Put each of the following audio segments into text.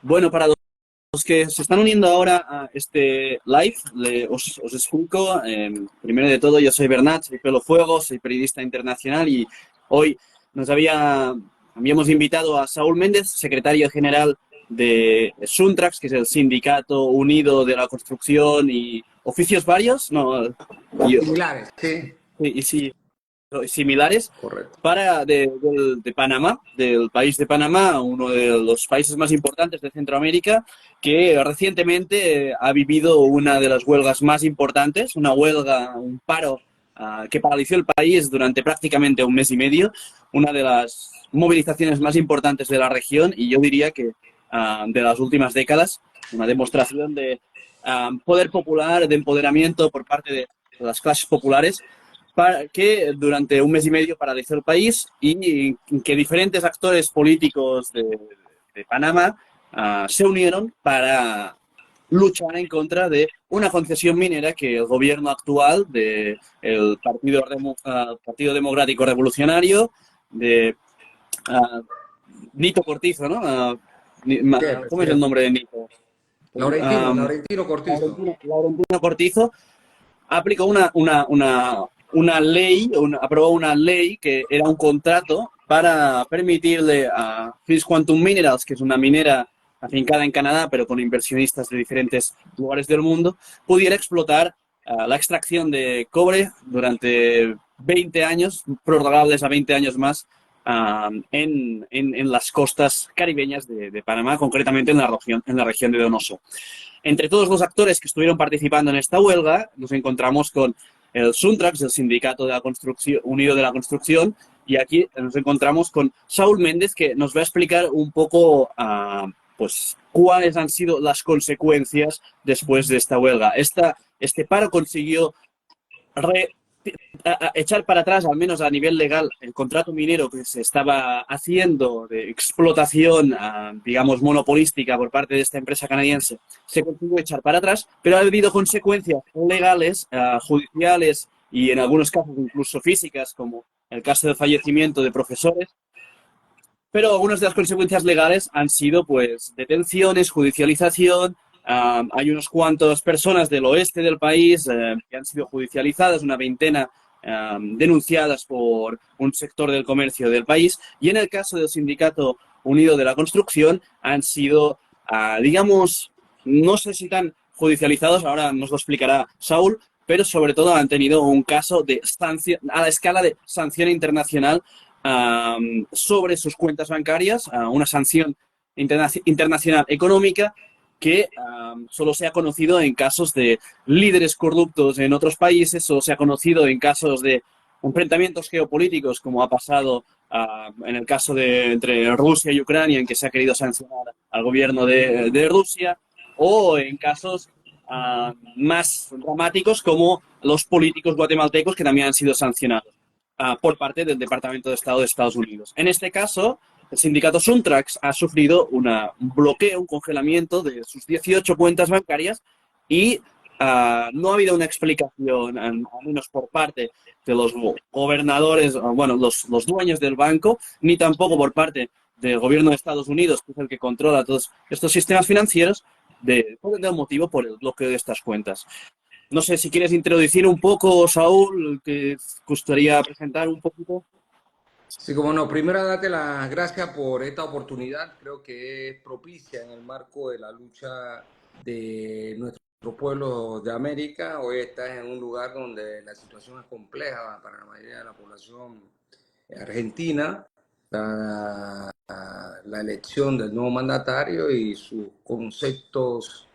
Bueno, para los que se están uniendo ahora a este live, os explico. Primero de todo, yo soy Bernat, soy Pelo Fuego, soy periodista internacional y hoy nos habíamos invitado a Saúl Méndez, secretario general de Suntrax, que es el Sindicato Unido de la Construcción y oficios varios, no, y, Similares, sí. y sí, similares Correcto. de Panamá, del país de Panamá, uno de los países más importantes de Centroamérica, que recientemente ha vivido una de las huelgas más importantes, una huelga, un paro que paralizó el país durante prácticamente un mes y medio, una de las movilizaciones más importantes de la región y yo diría que de las últimas décadas, una demostración de poder popular, de empoderamiento por parte de las clases populares que durante un mes y medio paralizó el país y que diferentes actores políticos de Panamá se unieron para luchar en contra de una concesión minera que el gobierno actual del Partido Democrático Revolucionario de uh, Nito Cortizo, ¿no? Sí, ¿Cómo es el presidente. nombre de Nito? Laurentino Cortizo. Laurentino Cortizo aplicó una ley, aprobó una ley que era un contrato para permitirle a First Quantum Minerals, que es una minera afincada en Canadá, pero con inversionistas de diferentes lugares del mundo, pudiera explotar la extracción de cobre durante 20 años, prorrogables a 20 años más, en las costas caribeñas de Panamá, concretamente en la región de Donoso. Entre todos los actores que estuvieron participando en esta huelga, nos encontramos con el Suntrax, el Sindicato de la Construcción, Unido de la Construcción, y aquí nos encontramos con Saúl Méndez, que nos va a explicar un poco pues, cuáles han sido las consecuencias después de esta huelga. Este paro consiguió re, echar para atrás, al menos a nivel legal, el contrato minero que se estaba haciendo de explotación, digamos, monopolística por parte de esta empresa canadiense, se consiguió echar para atrás, pero ha habido consecuencias legales, judiciales y en algunos casos incluso físicas, como el caso del fallecimiento de profesores, pero algunas de las consecuencias legales han sido pues detenciones, judicialización. Hay unos cuantos personas del oeste del país que han sido judicializadas, una veintena denunciadas por un sector del comercio del país. Y en el caso del Sindicato Unido de la Construcción han sido, digamos, no sé si tan judicializados, ahora nos lo explicará Saúl, pero sobre todo han tenido un caso de sanción, a la escala de sanción internacional sobre sus cuentas bancarias, una sanción internacional económica que solo se ha conocido en casos de líderes corruptos en otros países, solo se ha conocido en casos de enfrentamientos geopolíticos, como ha pasado en el caso entre Rusia y Ucrania, en que se ha querido sancionar al gobierno de Rusia, o en casos más dramáticos como los políticos guatemaltecos que también han sido sancionados por parte del Departamento de Estado de Estados Unidos. En este caso, el sindicato Suntrax ha sufrido un bloqueo, un congelamiento de sus 18 cuentas bancarias y no ha habido una explicación, al menos por parte de los gobernadores, bueno, los dueños del banco, ni tampoco por parte del gobierno de Estados Unidos, que es el que controla todos estos sistemas financieros, de cuál es el motivo por el bloqueo de estas cuentas. No sé si quieres introducir un poco, Saúl, que gustaría presentar un poquito. Sí, como no, primero darte las gracias por esta oportunidad. Creo que es propicia en el marco de la lucha de nuestro pueblo de América. Hoy estás en un lugar donde la situación es compleja para la mayoría de la población argentina. La elección del nuevo mandatario y sus conceptos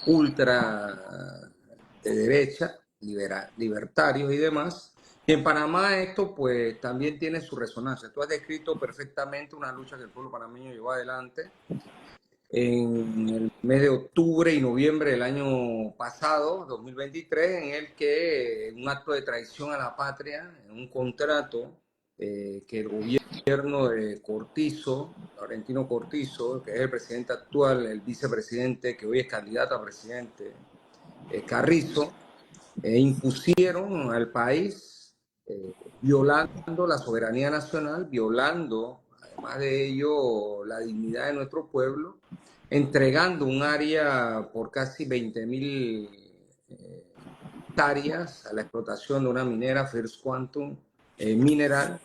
ultra de derecha, libertarios y demás. Y en Panamá esto pues también tiene su resonancia. Tú has descrito perfectamente una lucha que el pueblo panameño llevó adelante en el mes de octubre y noviembre del año pasado, 2023, en el que en un acto de traición a la patria, en un contrato que el gobierno de Cortizo, Laurentino Cortizo, que es el presidente actual, el vicepresidente que hoy es candidato a presidente, Carrizo, impusieron al país violando la soberanía nacional, violando además de ello, la dignidad de nuestro pueblo, entregando un área por casi 20.000 hectáreas a la explotación de una minera, First Quantum Mineral,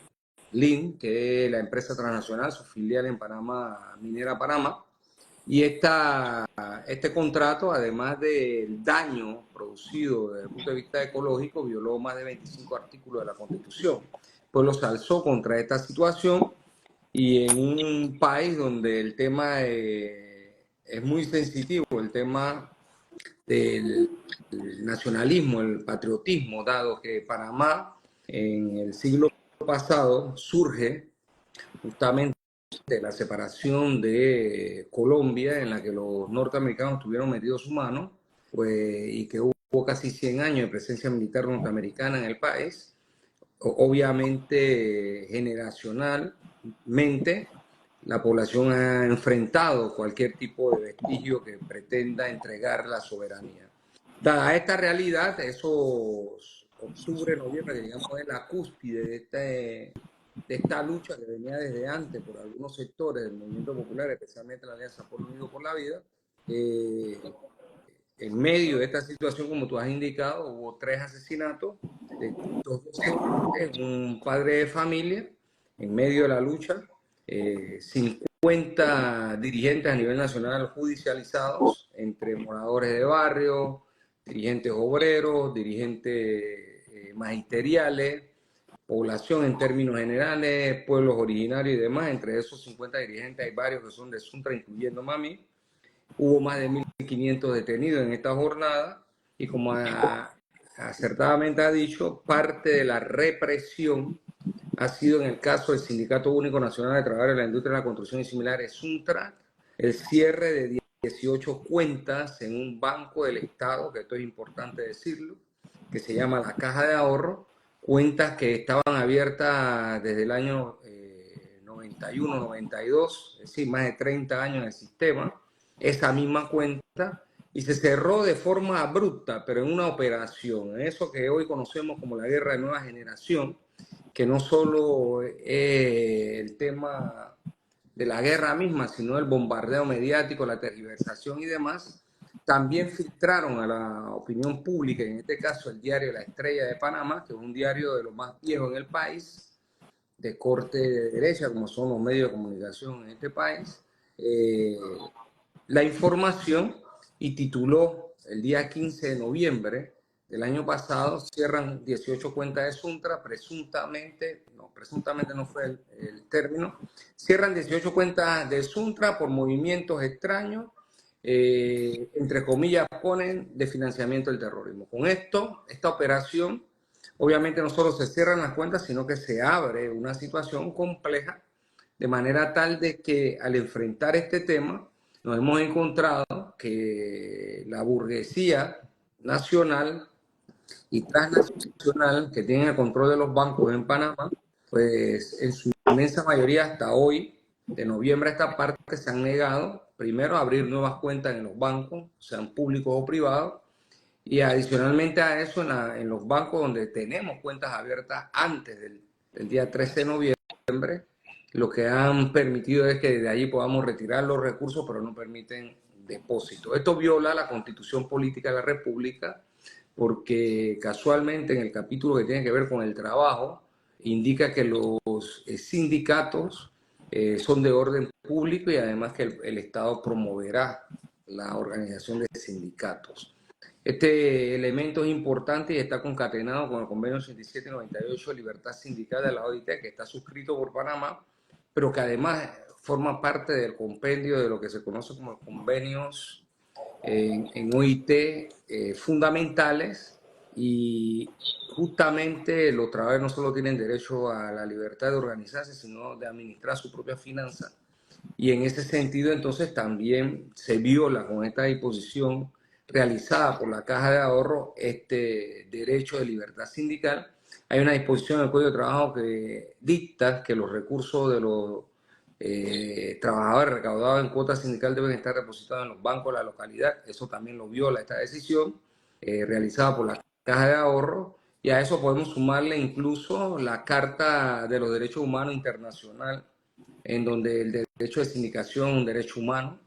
LIN, que es la empresa transnacional, su filial en Panamá, Minera Panamá. Y este contrato, además del daño producido desde el punto de vista ecológico, violó más de 25 artículos de la Constitución. Pues los alzó contra esta situación, y en un país donde el tema es muy sensitivo, el tema del nacionalismo, el patriotismo, dado que Panamá en el siglo pasado surge justamente de la separación de Colombia, en la que los norteamericanos tuvieron metido su mano, pues, y que hubo casi 100 años de presencia militar norteamericana en el país. Obviamente, generacionalmente, la población ha enfrentado cualquier tipo de vestigio que pretenda entregar la soberanía. Dada esta realidad, esos octubre, noviembre, que digamos es la cúspide de esta lucha que venía desde antes por algunos sectores del movimiento popular, especialmente la Alianza Pueblo Unido por la Vida, en medio de esta situación, como tú has indicado, hubo 3 asesinatos de dos docentes, un padre de familia, en medio de la lucha, 50 dirigentes a nivel nacional judicializados, entre moradores de barrio, dirigentes obreros, dirigentes magisteriales, población en términos generales, pueblos originarios y demás. Entre esos 50 dirigentes hay varios que son de Suntra, incluyendo Mami. Hubo más de 1.500 detenidos en esta jornada, y como acertadamente ha dicho, parte de la represión ha sido, en el caso del Sindicato Único Nacional de Trabajadores de la Industria de la Construcción y similares, Suntra, el cierre de 18 cuentas en un banco del Estado, que esto es importante decirlo, que se llama la Caja de Ahorro, cuentas que estaban abiertas desde el año 91, 92, es decir, más de 30 años en el sistema, esa misma cuenta, y se cerró de forma abrupta, pero en una operación, en eso que hoy conocemos como la guerra de nueva generación, que no solo es el tema de la guerra misma, sino el bombardeo mediático, la tergiversación y demás. También filtraron a la opinión pública, en este caso el diario La Estrella de Panamá, que es un diario de los más viejos en el país, de corte de derecha, como son los medios de comunicación en este país, la información, y tituló el día 15 de noviembre del año pasado: cierran 18 cuentas de Suntra, presuntamente no fue el término, cierran 18 cuentas de Suntra por movimientos extraños, entre comillas ponen, de financiamiento del terrorismo. Con esta operación, obviamente no solo se cierran las cuentas, sino que se abre una situación compleja, de manera tal de que al enfrentar este tema nos hemos encontrado que la burguesía nacional y transnacional que tiene el control de los bancos en Panamá, pues en su inmensa mayoría hasta hoy, de noviembre a esta parte, se han negado primero a abrir nuevas cuentas en los bancos, sean públicos o privados, y adicionalmente a eso en los bancos donde tenemos cuentas abiertas antes del día 13 de noviembre, lo que han permitido es que de allí podamos retirar los recursos, pero no permiten depósito. Esto viola la Constitución Política de la República, porque casualmente en el capítulo que tiene que ver con el trabajo, indica que los sindicatos son de orden público, y además que el Estado promoverá la organización de sindicatos. Este elemento es importante y está concatenado con el convenio 87 y 98 de libertad sindical de la OIT, que está suscrito por Panamá, pero que además forma parte del compendio de lo que se conoce como convenios en OIT fundamentales. Y justamente los trabajadores no solo tienen derecho a la libertad de organizarse, sino de administrar su propia finanza. Y en ese sentido, entonces, también se viola con esta disposición realizada por la Caja de Ahorro este derecho de libertad sindical. Hay una disposición en el Código de Trabajo que dicta que los recursos de los trabajadores recaudados en cuota sindical deben estar depositados en los bancos de la localidad. Eso también lo viola esta decisión realizada por la Caja de Ahorro. Y a eso podemos sumarle incluso la Carta de los Derechos Humanos Internacional en donde el derecho de sindicación es un derecho humano,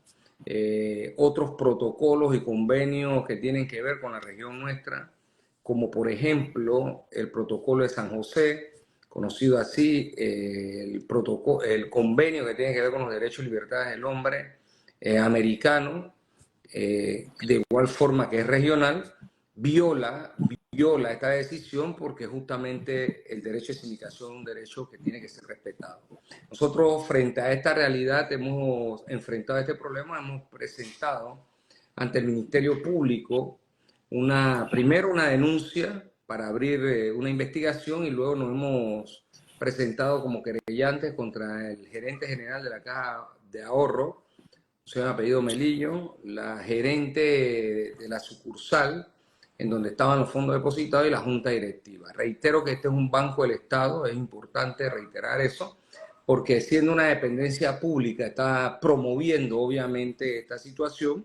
otros protocolos y convenios que tienen que ver con la región nuestra, como por ejemplo el protocolo de San José, conocido así, el convenio que tiene que ver con los derechos y libertades del hombre americano, de igual forma que es regional, viola esta decisión porque justamente el derecho de sindicación es un derecho que tiene que ser respetado. Nosotros frente a esta realidad hemos enfrentado este problema, hemos presentado ante el Ministerio Público primero una denuncia para abrir una investigación y luego nos hemos presentado como querellantes contra el gerente general de la Caja de Ahorro, se llama apellido Melillo, la gerente de la sucursal en donde estaban los fondos depositados y la junta directiva. Reitero que este es un banco del Estado, es importante reiterar eso, porque siendo una dependencia pública está promoviendo obviamente esta situación.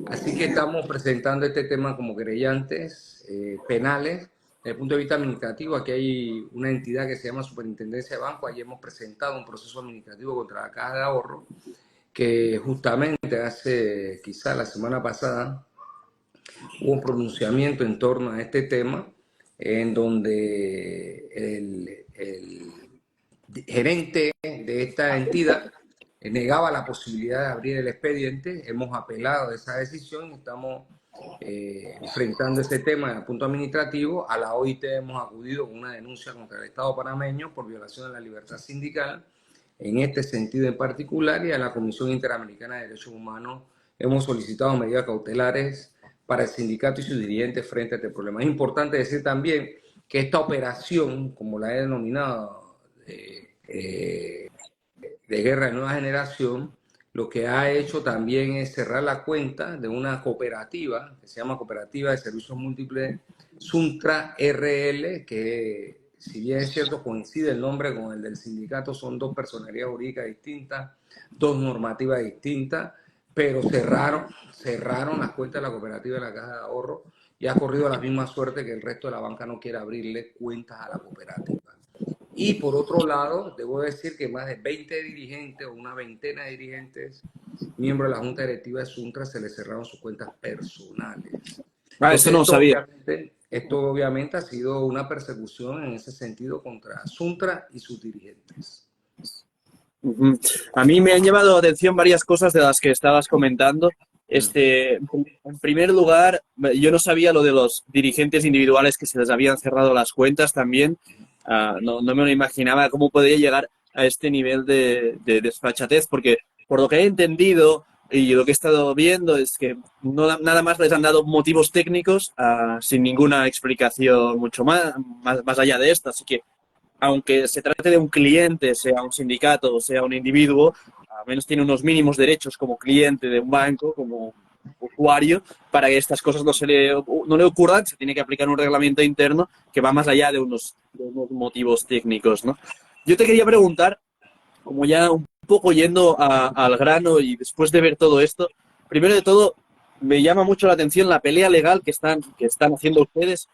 Así que estamos presentando este tema como querellantes penales. Desde el punto de vista administrativo, aquí hay una entidad que se llama Superintendencia de Banco. Allí hemos presentado un proceso administrativo contra la Caja de Ahorro, que justamente hace quizá la semana pasada hubo un pronunciamiento en torno a este tema, en donde el gerente de esta entidad negaba la posibilidad de abrir el expediente. Hemos apelado de esa decisión y estamos enfrentando ese tema en el punto administrativo. A la OIT hemos acudido con una denuncia contra el Estado panameño por violación de la libertad sindical en este sentido en particular, y a la Comisión Interamericana de Derechos Humanos hemos solicitado medidas cautelares para el sindicato y sus dirigentes frente a este problema. Es importante decir también que esta operación, como la he denominado, de guerra de nueva generación, lo que ha hecho también es cerrar la cuenta de una cooperativa que se llama Cooperativa de Servicios Múltiples Suntra RL, que si bien es cierto coincide el nombre con el del sindicato, son dos personerías jurídicas distintas, dos normativas distintas, pero cerraron las cuentas de la cooperativa de la Caja de Ahorro y ha corrido la misma suerte que el resto de la banca no quiere abrirle cuentas a la cooperativa. Y por otro lado, debo decir que más de 20 dirigentes o una veintena de dirigentes, miembros de la Junta Directiva de Suntra, se les cerraron sus cuentas personales. Ah, esto Entonces, no lo sabía. esto obviamente ha sido una persecución en ese sentido contra Suntra y sus dirigentes. Ujú. A mí me han llamado la atención varias cosas de las que estabas comentando. En primer lugar, yo no sabía lo de los dirigentes individuales que se les habían cerrado las cuentas también. No me lo imaginaba cómo podía llegar a este nivel de desfachatez, porque por lo que he entendido y lo que he estado viendo es que nada más les han dado motivos técnicos sin ninguna explicación mucho más allá de esto. Así que aunque se trate de un cliente, sea un sindicato o sea un individuo, al menos tiene unos mínimos derechos como cliente de un banco, como usuario, para que estas cosas no le ocurran. Se tiene que aplicar un reglamento interno que va más allá de unos motivos técnicos, ¿no? Yo te quería preguntar, como ya un poco yendo al grano y después de ver todo esto, primero de todo, me llama mucho la atención la pelea legal que están haciendo ustedes.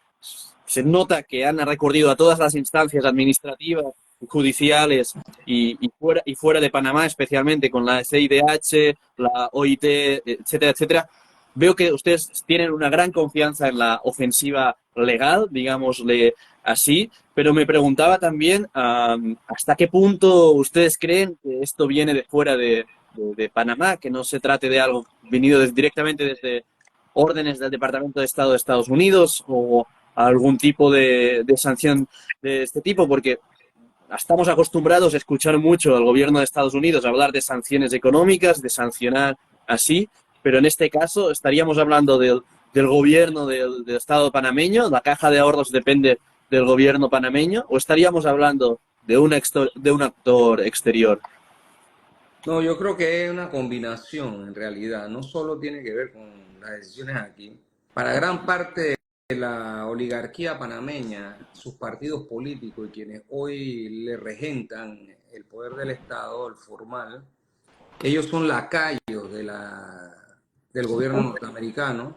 Se nota que han recurrido a todas las instancias administrativas, judiciales y fuera de Panamá, especialmente con la CIDH, la OIT, etcétera, etcétera. Veo que ustedes tienen una gran confianza en la ofensiva legal, digámosle así, pero me preguntaba también hasta qué punto ustedes creen que esto viene de fuera de Panamá, que no se trate de algo venido directamente desde órdenes del Departamento de Estado de Estados Unidos o algún tipo de sanción de este tipo, porque estamos acostumbrados a escuchar mucho al gobierno de Estados Unidos hablar de sanciones económicas, de sancionar así, pero en este caso estaríamos hablando del gobierno del Estado panameño, la caja de ahorros depende del gobierno panameño, o estaríamos hablando de un actor exterior. No, yo creo que es una combinación en realidad. No solo tiene que ver con las decisiones aquí. Para gran parte de la oligarquía panameña, sus partidos políticos y quienes hoy le regentan el poder del Estado, el formal, ellos son lacayos del gobierno norteamericano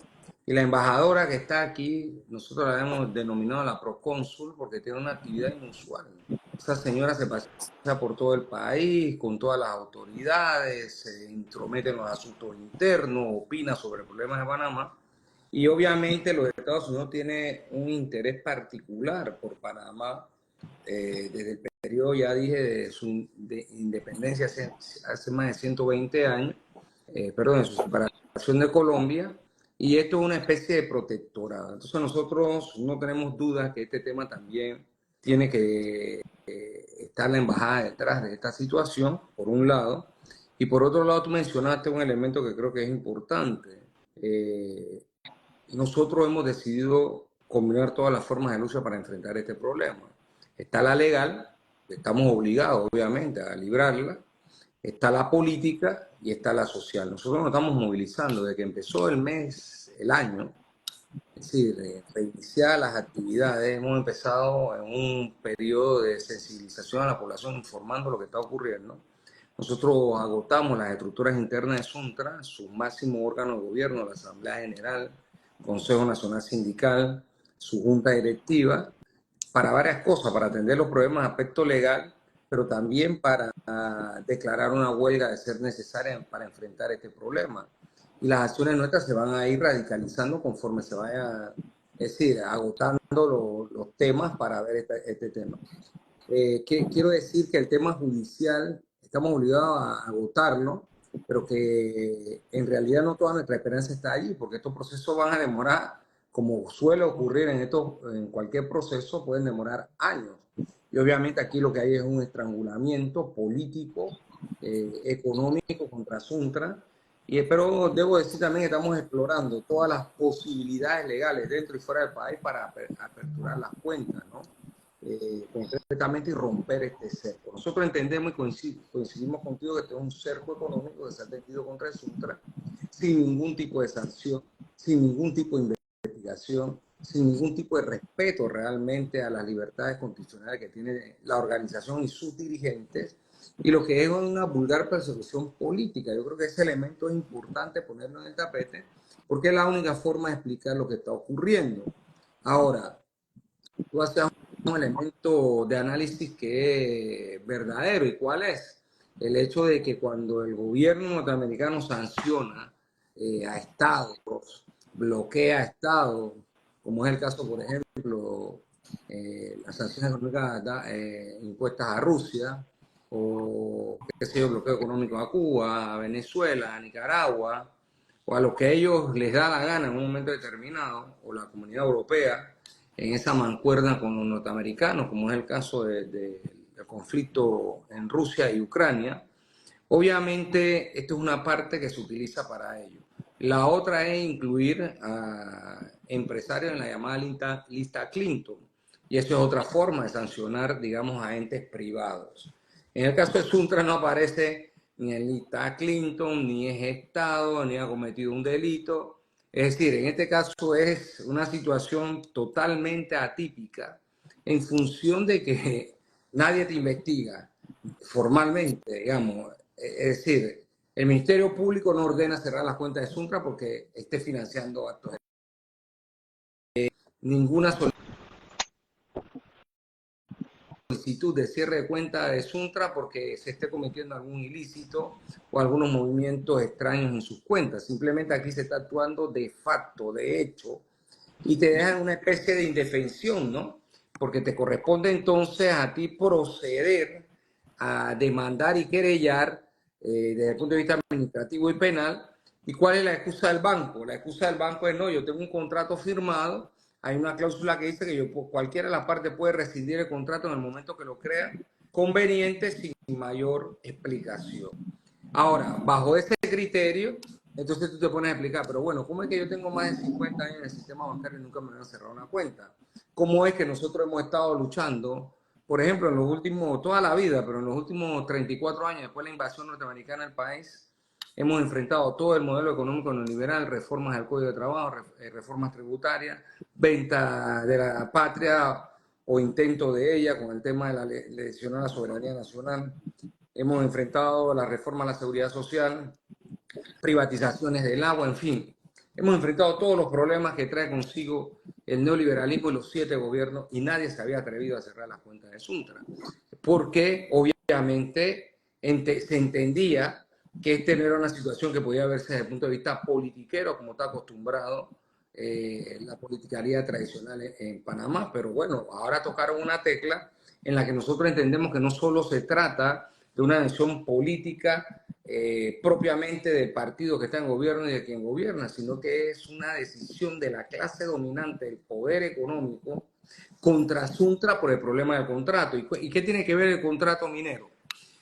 Y la embajadora que está aquí, nosotros la hemos denominado la procónsul porque tiene una actividad inusual. Esa señora se pasea por todo el país, con todas las autoridades, se intromete en los asuntos internos, opina sobre problemas de Panamá. Y obviamente los Estados Unidos tienen un interés particular por Panamá desde el periodo, ya dije, de su independencia hace más de 120 años, perdón, de su separación de Colombia, y esto es una especie de protectorado. Entonces nosotros no tenemos duda que este tema también tiene que estar la embajada detrás de esta situación, por un lado, y por otro lado tú mencionaste un elemento que creo que es importante. Eh, Nosotros hemos decidido combinar todas las formas de lucha para enfrentar este problema. Está la legal, estamos obligados obviamente a librarla, está la política y está la social. Nosotros nos estamos movilizando desde que empezó el mes, el año, es decir, reiniciar las actividades. Hemos empezado en un periodo de sensibilización a la población, informando lo que está ocurriendo. Nosotros agotamos las estructuras internas de Suntra, su máximo órgano de gobierno, la Asamblea General, Consejo Nacional Sindical, su junta directiva, para varias cosas, para atender los problemas de aspecto legal, pero también para declarar una huelga de ser necesaria para enfrentar este problema. Y las acciones nuestras se van a ir radicalizando conforme se vaya, es decir, agotando los temas para ver este tema. Quiero decir que el tema judicial estamos obligados a agotarlo, pero que en realidad no toda nuestra esperanza está allí, porque estos procesos van a demorar, como suele ocurrir en cualquier proceso, pueden demorar años. Y obviamente aquí lo que hay es un estrangulamiento político, económico contra Suntra. Pero debo decir también que estamos explorando todas las posibilidades legales dentro y fuera del país para aperturar las cuentas, ¿no? Concretamente y romper este cerco. Nosotros entendemos y coincidimos contigo que este es un cerco económico que se ha tendido contra el Suntra sin ningún tipo de sanción, sin ningún tipo de investigación, sin ningún tipo de respeto realmente a las libertades constitucionales que tiene la organización y sus dirigentes, y lo que es una vulgar persecución política. Yo creo que ese elemento es importante ponerlo en el tapete porque es la única forma de explicar lo que está ocurriendo. Ahora, tú haces un elemento de análisis que es verdadero. ¿Y cuál es? El hecho de que cuando el gobierno norteamericano sanciona a estados, bloquea a estados, como es el caso, por ejemplo, las sanciones económicas impuestas a Rusia, o qué sé yo, bloqueo económico a Cuba, a Venezuela, a Nicaragua, o a lo que a ellos les da la gana en un momento determinado, o la Comunidad Europea, en esa mancuerna con los norteamericanos, como es el caso del conflicto en Rusia y Ucrania. Obviamente, esto es una parte que se utiliza para ello. La otra es incluir a empresarios en la llamada lista Clinton, y eso es otra forma de sancionar, digamos, a entes privados. En el caso de Suntra no aparece ni en lista Clinton, ni es Estado, ni ha cometido un delito. Es decir, en este caso es una situación totalmente atípica en función de que nadie te investiga formalmente, digamos. Es decir, el Ministerio Público no ordena cerrar las cuentas de Suntra porque esté financiando actos. Ninguna solicitud de cierre de cuenta de Suntra porque se esté cometiendo algún ilícito o algunos movimientos extraños en sus cuentas. Simplemente aquí se está actuando de facto, de hecho, y te dejan una especie de indefensión, ¿no? Porque te corresponde entonces a ti proceder a demandar y querellar desde el punto de vista administrativo y penal. ¿Y cuál es la excusa del banco? La excusa del banco es: no, yo tengo un contrato firmado, hay una cláusula que dice que cualquiera de las partes puede rescindir el contrato en el momento que lo crea conveniente sin mayor explicación. Ahora, bajo ese criterio, entonces tú te pones a explicar, pero bueno, ¿cómo es que yo tengo más de 50 años en el sistema bancario y nunca me han cerrado una cuenta? ¿Cómo es que nosotros hemos estado luchando, por ejemplo, en los últimos, toda la vida, pero en los últimos 34 años después de la invasión norteamericana al país, hemos enfrentado todo el modelo económico neoliberal, reformas al Código de Trabajo, reformas tributarias, venta de la patria o intento de ella con el tema de la lesión a la soberanía nacional? Hemos enfrentado la reforma a la seguridad social, privatizaciones del agua, en fin. hemos enfrentado todos los problemas que trae consigo el neoliberalismo y los 7 gobiernos y nadie se había atrevido a cerrar las cuentas de Suntra, porque obviamente se entendía que este no era una situación que podía verse desde el punto de vista politiquero, como está acostumbrado la politicaría tradicional en Panamá. Pero bueno, ahora tocaron una tecla en la que nosotros entendemos que no solo se trata de una decisión política propiamente del partido que está en gobierno y de quien gobierna, sino que es una decisión de la clase dominante del poder económico contra Suntra por el problema del contrato. ¿Y qué tiene que ver el contrato minero?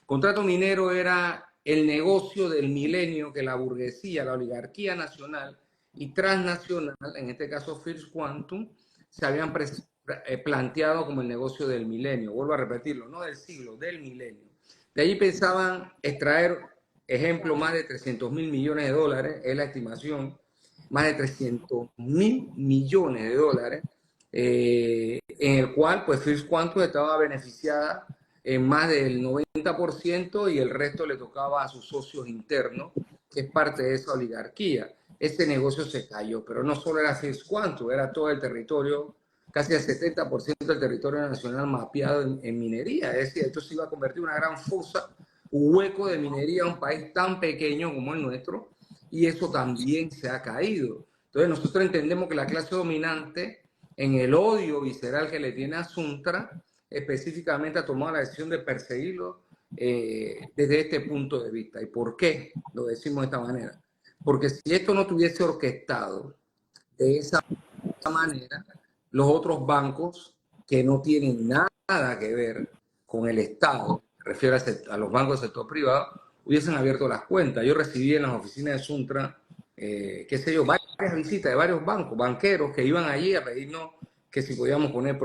El contrato minero era el negocio del milenio que la burguesía, la oligarquía nacional y transnacional, en este caso First Quantum, se habían planteado como el negocio del milenio. Vuelvo a repetirlo, no del siglo, del milenio. De allí pensaban extraer, ejemplo, más de 300.000 millones de dólares, es la estimación, más de 300.000 millones de dólares, en el cual pues First Quantum estaba beneficiada en más del 90% y el resto le tocaba a sus socios internos, que es parte de esa oligarquía. Ese negocio se cayó, pero no solo era First Quantum, era todo el territorio, casi el 70% del territorio nacional mapeado en minería. Es decir, esto se iba a convertir en una gran fosa, un hueco de minería a un país tan pequeño como el nuestro, y eso también se ha caído. Entonces nosotros entendemos que la clase dominante, en el odio visceral que le tiene a Suntra, específicamente ha tomado la decisión de perseguirlo desde este punto de vista. ¿Y por qué lo decimos de esta manera? Porque si esto no tuviese orquestado de esa manera, los otros bancos que no tienen nada que ver con el Estado, me refiero a los bancos del sector privado, hubiesen abierto las cuentas. Yo recibí en las oficinas de Suntra, qué sé yo, varias visitas de varios bancos, banqueros que iban allí a pedirnos que si podíamos poner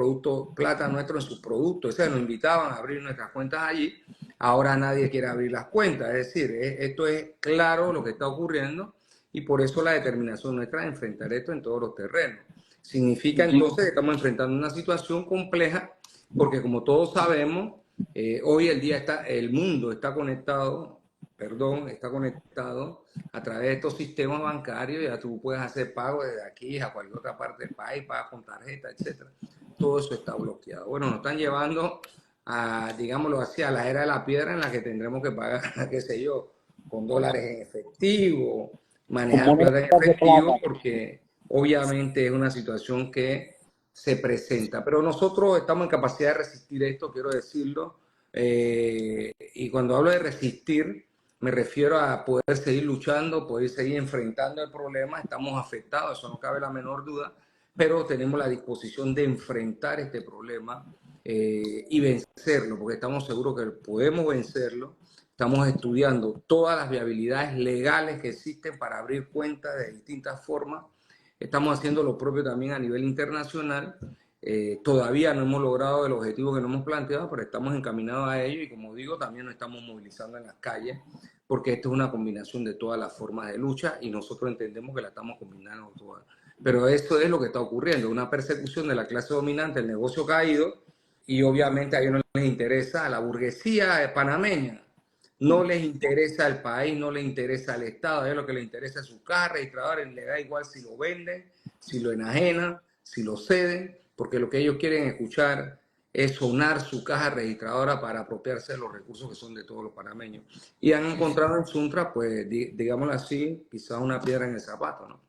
plata nuestro en sus productos. O sea, nos invitaban a abrir nuestras cuentas allí. Ahora nadie quiere abrir las cuentas. Es decir, esto es claro lo que está ocurriendo y por eso la determinación nuestra de enfrentar esto en todos los terrenos. Significa entonces que estamos enfrentando una situación compleja porque, como todos sabemos, hoy el día el mundo está conectado a través de estos sistemas bancarios. Ya tú puedes hacer pagos desde aquí a cualquier otra parte del país, pagas con tarjeta, etcétera. Todo eso está bloqueado. Bueno, nos están llevando a, digámoslo así, a la era de la piedra en la que tendremos que pagar, qué sé yo, con dólares en efectivo, manejar plata en efectivo, porque obviamente es una situación que se presenta. Pero nosotros estamos en capacidad de resistir esto, quiero decirlo. Y cuando hablo de resistir, me refiero a poder seguir luchando, poder seguir enfrentando el problema. Estamos afectados, eso no cabe la menor duda, pero tenemos la disposición de enfrentar este problema y vencerlo, porque estamos seguros que podemos vencerlo. Estamos estudiando todas las viabilidades legales que existen para abrir cuentas de distintas formas. Estamos haciendo lo propio también a nivel internacional. Todavía no hemos logrado el objetivo que nos hemos planteado, pero estamos encaminados a ello y, como digo, también nos estamos movilizando en las calles porque esto es una combinación de todas las formas de lucha y nosotros entendemos que la estamos combinando todas. Pero esto es lo que está ocurriendo, una persecución de la clase dominante, el negocio caído, y obviamente a ellos no les interesa, a la burguesía panameña no les interesa el país, no les interesa el Estado, a ellos lo que les interesa es su caja registradora, y les da igual si lo venden, si lo enajenan, si lo ceden, porque lo que ellos quieren escuchar es sonar su caja registradora para apropiarse de los recursos que son de todos los panameños. Y han encontrado en Suntra, pues, digámoslo así, quizás una piedra en el zapato, ¿no?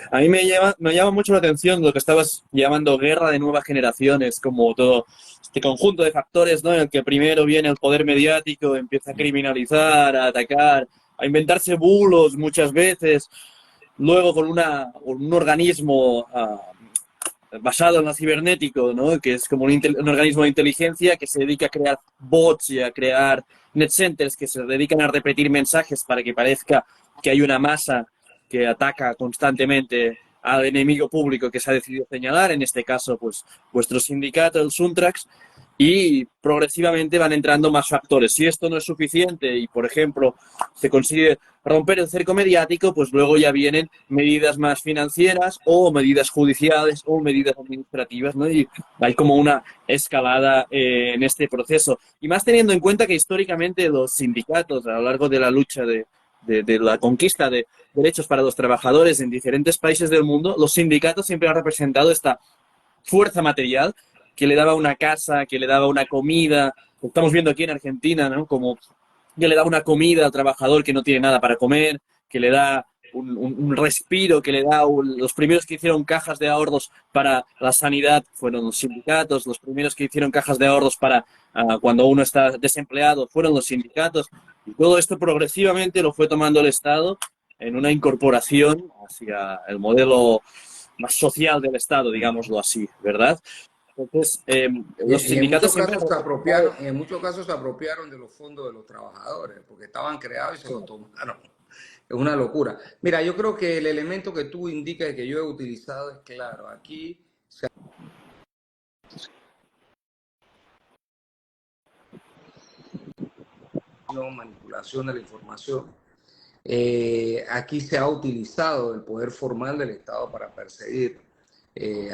A mí me llama mucho la atención lo que estabas llamando guerra de nuevas generaciones, como todo este conjunto de factores, ¿no? En el que primero viene el poder mediático, empieza a criminalizar, a atacar, a inventarse bulos muchas veces, luego con un organismo basado en lo cibernético, ¿no? Que es como un organismo de inteligencia que se dedica a crear bots y a crear net centers que se dedican a repetir mensajes para que parezca que hay una masa que ataca constantemente al enemigo público que se ha decidido señalar, en este caso, pues, vuestro sindicato, el Suntrax, y progresivamente van entrando más factores. Si esto no es suficiente y, por ejemplo, se consigue romper el cerco mediático, pues luego ya vienen medidas más financieras o medidas judiciales o medidas administrativas, ¿no? Y hay como una escalada en este proceso. Y más teniendo en cuenta que históricamente los sindicatos, a lo largo de la lucha de de la conquista de derechos para los trabajadores en diferentes países del mundo, los sindicatos siempre han representado esta fuerza material que le daba una casa, que le daba una comida. Lo estamos viendo aquí en Argentina, ¿no? Como que le da una comida al trabajador que no tiene nada para comer, que le da un respiro, que le da los primeros que hicieron cajas de ahorros para la sanidad fueron los sindicatos, los primeros que hicieron cajas de ahorros para cuando uno está desempleado fueron los sindicatos, y todo esto progresivamente lo fue tomando el Estado en una incorporación hacia el modelo más social del Estado, digámoslo así, ¿verdad? Entonces, los Y en sindicatos muchos siempre casos han se representado. apropiaron, en muchos casos se apropiaron de los fondos de los trabajadores, porque estaban creados y se los tomaron. Es una locura. Mira, yo creo que el elemento que tú indicas y que yo he utilizado es claro. Aquí se ha manipulación de la información. Aquí se ha utilizado el poder formal del Estado para perseguir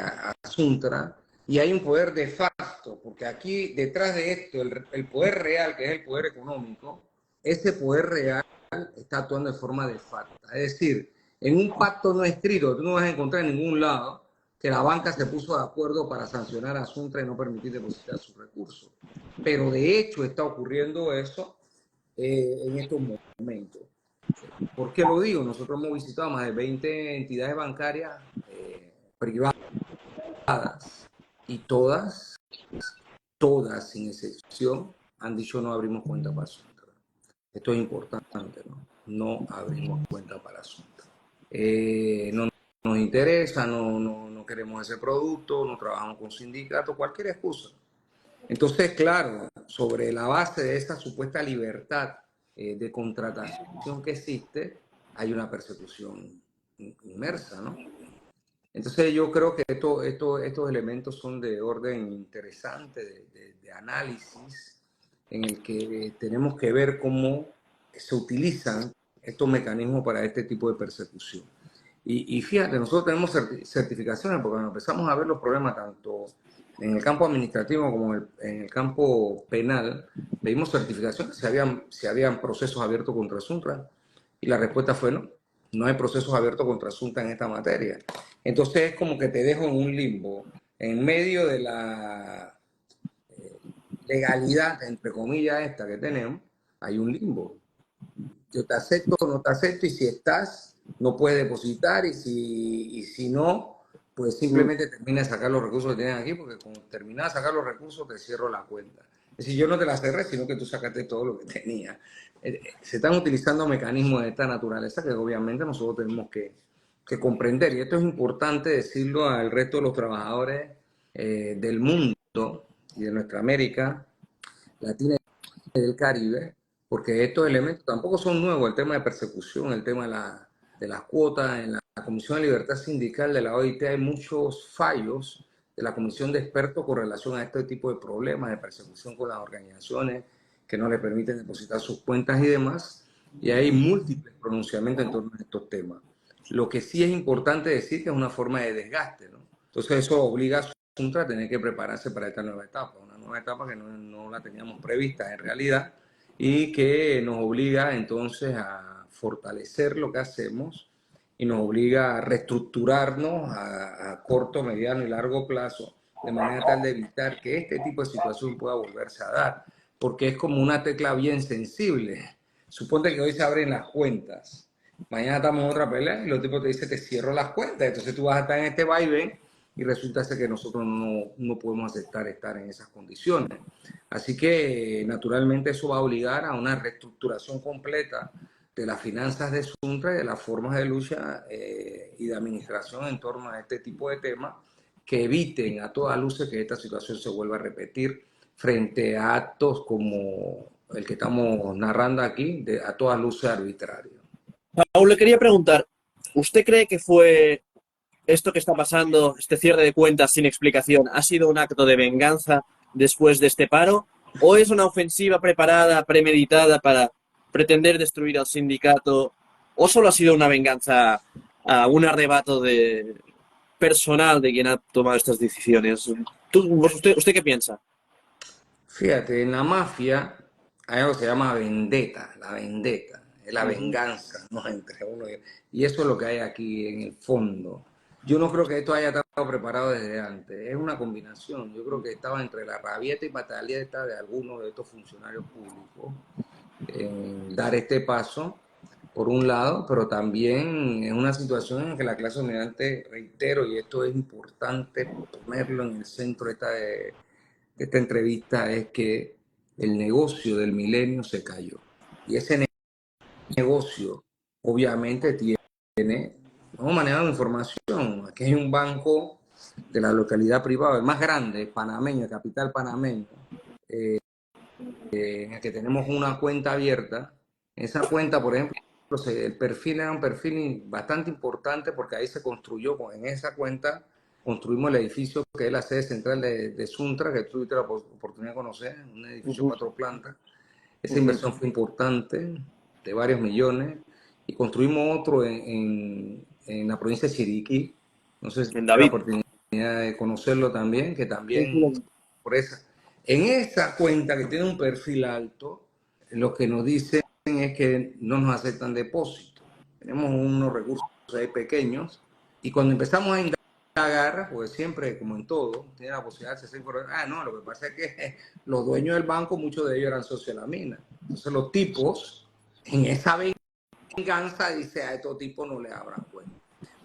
a Suntra, y hay un poder de facto, porque aquí detrás de esto, el poder real, que es el poder económico, ese poder real está actuando de forma de facto. Es decir, en un pacto no escrito, tú no vas a encontrar en ningún lado que la banca se puso de acuerdo para sancionar a Suntra y no permitir depositar sus recursos. Pero de hecho está ocurriendo eso en estos momentos. ¿Por qué lo digo? Nosotros hemos visitado más de 20 entidades bancarias privadas, y todas sin excepción, han dicho no abrimos cuenta para Suntra. Esto es importante, ¿no? No abrimos cuenta para Suntra. No nos interesa, no queremos ese producto, no trabajamos con sindicatos, cualquier excusa. Entonces, claro, sobre la base de esta supuesta libertad de contratación que existe, hay una persecución inmersa, ¿no? Entonces yo creo que estos elementos son de orden interesante, de análisis, en el que tenemos que ver cómo se utilizan estos mecanismos para este tipo de persecución. Y fíjate, nosotros tenemos certificaciones, porque cuando empezamos a ver los problemas tanto en el campo administrativo como en el campo penal, pedimos certificaciones si habían procesos abiertos contra Suntra, y la respuesta fue no, no hay procesos abiertos contra Suntra en esta materia. Entonces es como que te dejo en un limbo, en medio de la legalidad, entre comillas, esta que tenemos, hay un limbo. Yo te acepto o no te acepto, y si estás, no puedes depositar, y si no, pues simplemente termina de sacar los recursos que tienes aquí, porque cuando terminas de sacar los recursos te cierro la cuenta. Es decir, yo no te la cerré, sino que tú sacaste todo lo que tenía. Se están utilizando mecanismos de esta naturaleza que obviamente nosotros tenemos que comprender, y esto es importante decirlo al resto de los trabajadores del mundo y de nuestra América Latina y del Caribe, porque estos elementos tampoco son nuevos. El tema de persecución, el tema de las cuotas, en la Comisión de Libertad Sindical de la OIT hay muchos fallos de la Comisión de Expertos con relación a este tipo de problemas de persecución con las organizaciones que no le permiten depositar sus cuentas y demás, y hay múltiples pronunciamientos en torno a estos temas. Lo que sí es importante decir que es una forma de desgaste, ¿no? Entonces eso obliga a Suntra a tener que prepararse para esta nueva etapa, una nueva etapa que no la teníamos prevista en realidad, y que nos obliga entonces a fortalecer lo que hacemos, y nos obliga a reestructurarnos a corto, mediano y largo plazo, de manera tal de evitar que este tipo de situación pueda volverse a dar, porque es como una tecla bien sensible. Suponte que hoy se abren las cuentas, mañana estamos en otra pelea y los tipos te dicen te cierro las cuentas, entonces tú vas a estar en este vaivén, y resulta ser que nosotros no podemos aceptar estar en esas condiciones. Así que naturalmente eso va a obligar a una reestructuración completa de las finanzas de Suntra y de las formas de lucha y de administración en torno a este tipo de temas, que eviten a todas luces que esta situación se vuelva a repetir frente a actos como el que estamos narrando aquí, a todas luces arbitrarios. Aún le quería preguntar, ¿usted cree que fue esto que está pasando, este cierre de cuentas sin explicación, ha sido un acto de venganza después de este paro? ¿O es una ofensiva preparada, premeditada para pretender destruir al sindicato? ¿O solo ha sido una venganza, un arrebato de personal de quien ha tomado estas decisiones? ¿Usted qué piensa? Fíjate, en la mafia hay algo que se llama vendetta, la vendetta. la venganza, ¿no? Entre uno y eso es lo que hay aquí en el fondo. Yo no creo que esto haya estado preparado desde antes, es una combinación. Yo creo que estaba entre la rabieta y pataleeta de algunos de estos funcionarios públicos en dar este paso, por un lado, pero también es una situación en que la clase dominante, reitero, y esto es importante ponerlo en el centro de esta entrevista, es que el negocio del milenio se cayó. Y ese negocio obviamente tiene, no manejado información. Aquí hay un banco de la localidad privada, el más grande, panameño, capital panameño, en el que tenemos una cuenta abierta. Esa cuenta, por ejemplo, el perfil era un perfil bastante importante porque ahí se construyó, en esa cuenta construimos el edificio que es la sede central de Suntra, que tuviste la oportunidad de conocer, un edificio 4 plantas. Esa inversión fue importante, de varios millones, y construimos otro en la provincia de Chiriquí. No sé si En tuve la David. oportunidad de conocerlo también, que también por esa. En esa cuenta que tiene un perfil alto, lo que nos dicen es que no nos aceptan depósitos. Tenemos unos recursos ahí pequeños, y cuando empezamos a indagar, pues siempre, como en todo, tiene la posibilidad de hacer no, lo que pasa es que los dueños del banco, muchos de ellos eran socios de la mina. Entonces los tipos, en esa venganza, dice a estos tipos no le abran cuenta.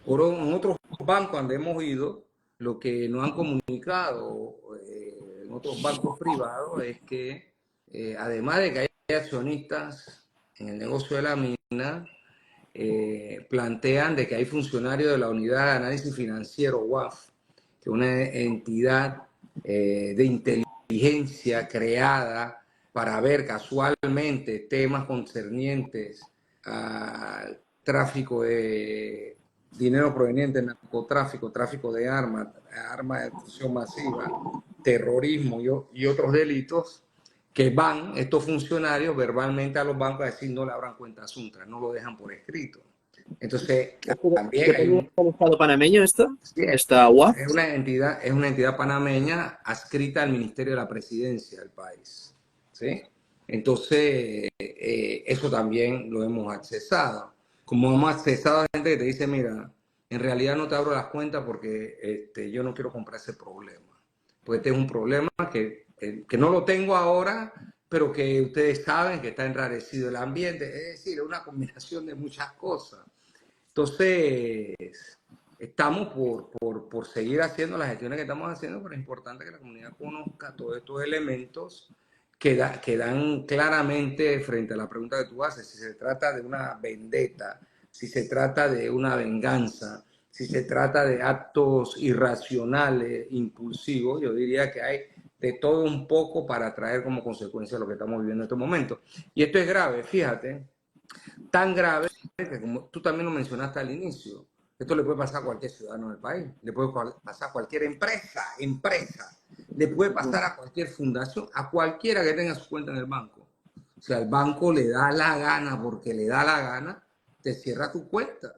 En otros bancos donde hemos ido, lo que nos han comunicado en otros bancos privados es que además de que hay accionistas en el negocio de la mina, plantean de que hay funcionarios de la Unidad de Análisis Financiero, UAF, que es una entidad de inteligencia creada para ver casualmente temas concernientes al tráfico de dinero proveniente del narcotráfico, tráfico de armas, armas de destrucción masiva, terrorismo y otros delitos, que van estos funcionarios verbalmente a los bancos a decir no le abran cuenta a Suntra, no lo dejan por escrito. Entonces, también hay ¿Depende un... del Estado panameño esto? Sí, ¿Esta UAF? es una entidad panameña adscrita al Ministerio de la Presidencia del país. ¿Sí? Entonces, eso también lo hemos accesado. Como hemos accesado a gente que te dice, mira, en realidad no te abro las cuentas porque yo no quiero comprar ese problema. Porque este es un problema que no lo tengo ahora, pero que ustedes saben que está enrarecido el ambiente. Es decir, es una combinación de muchas cosas. Entonces, estamos por seguir haciendo las gestiones que estamos haciendo, pero es importante que la comunidad conozca todos estos elementos que dan claramente frente a la pregunta que tú haces, si se trata de una vendetta, si se trata de una venganza, si se trata de actos irracionales, impulsivos. Yo diría que hay de todo un poco para traer como consecuencia lo que estamos viviendo en estos momentos. Y esto es grave, fíjate, tan grave que, como tú también lo mencionaste al inicio, esto le puede pasar a cualquier ciudadano del país, le puede pasar a cualquier empresa, le puede pasar a cualquier fundación, a cualquiera que tenga su cuenta en el banco. O sea, el banco le da la gana, porque le da la gana, te cierra tu cuenta.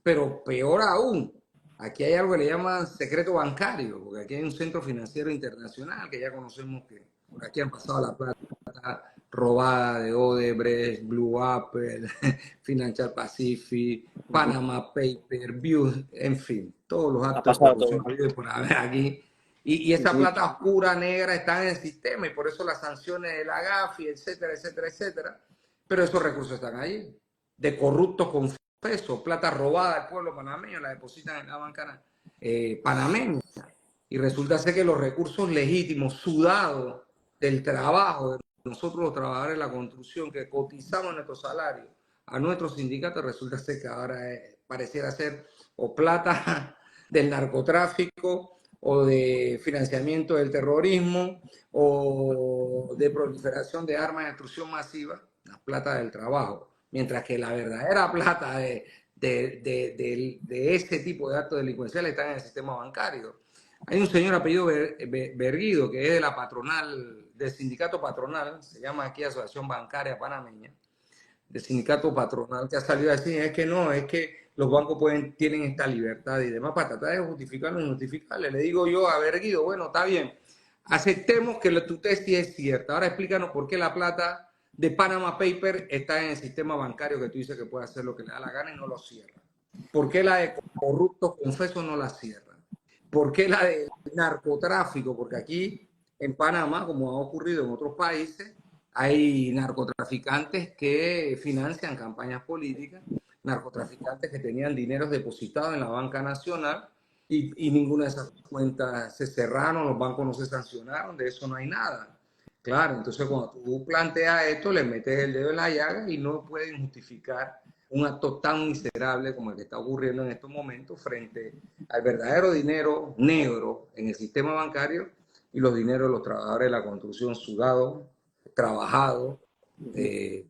Pero peor aún, aquí hay algo que le llaman secreto bancario, porque aquí hay un centro financiero internacional que ya conocemos, que por aquí han pasado la plata robada de Odebrecht, Blue Apple, Financial Pacific, Panama Paper, View, en fin, todos los Ha actos de pasado corrupción todo. habidos por haber aquí. Y esa plata oscura, negra, está en el sistema, y por eso las sanciones de la GAFI, etcétera, etcétera, etcétera. Pero esos recursos están ahí, de corruptos confesos, plata robada del pueblo panameño, la depositan en la banca panameña. Y resulta ser que los recursos legítimos, sudados del trabajo de nosotros los trabajadores de la construcción, que cotizamos nuestro salario a nuestros sindicatos, resulta ser que ahora pareciera ser o plata del narcotráfico, o de financiamiento del terrorismo, o de proliferación de armas de destrucción masiva, la plata del trabajo. Mientras que la verdadera plata de ese tipo de actos delincuenciales está en el sistema bancario. Hay un señor apellido Berguido, que es de la patronal, del sindicato patronal, se llama aquí Asociación Bancaria Panameña, del sindicato patronal, que ha salido a decir, es que no, es que los bancos tienen esta libertad y demás, para tratar de justificarlo y injustificable. Le digo yo a Berguido, bueno, está bien, aceptemos que tu tesis es cierta, ahora explícanos por qué la plata de Panama Paper está en el sistema bancario que tú dices que puede hacer lo que le da la gana y no lo cierra. ¿Por qué la de corruptos confesos no la cierra? ¿Por qué la de narcotráfico? Porque aquí en Panamá, como ha ocurrido en otros países, hay narcotraficantes que financian campañas políticas, narcotraficantes que tenían dineros depositados en la banca nacional y ninguna de esas cuentas se cerraron, los bancos no se sancionaron, de eso no hay nada. Claro, entonces cuando tú planteas esto, le metes el dedo en la llaga y no pueden justificar un acto tan miserable como el que está ocurriendo en estos momentos frente al verdadero dinero negro en el sistema bancario y los dineros de los trabajadores de la construcción sudados, trabajados, que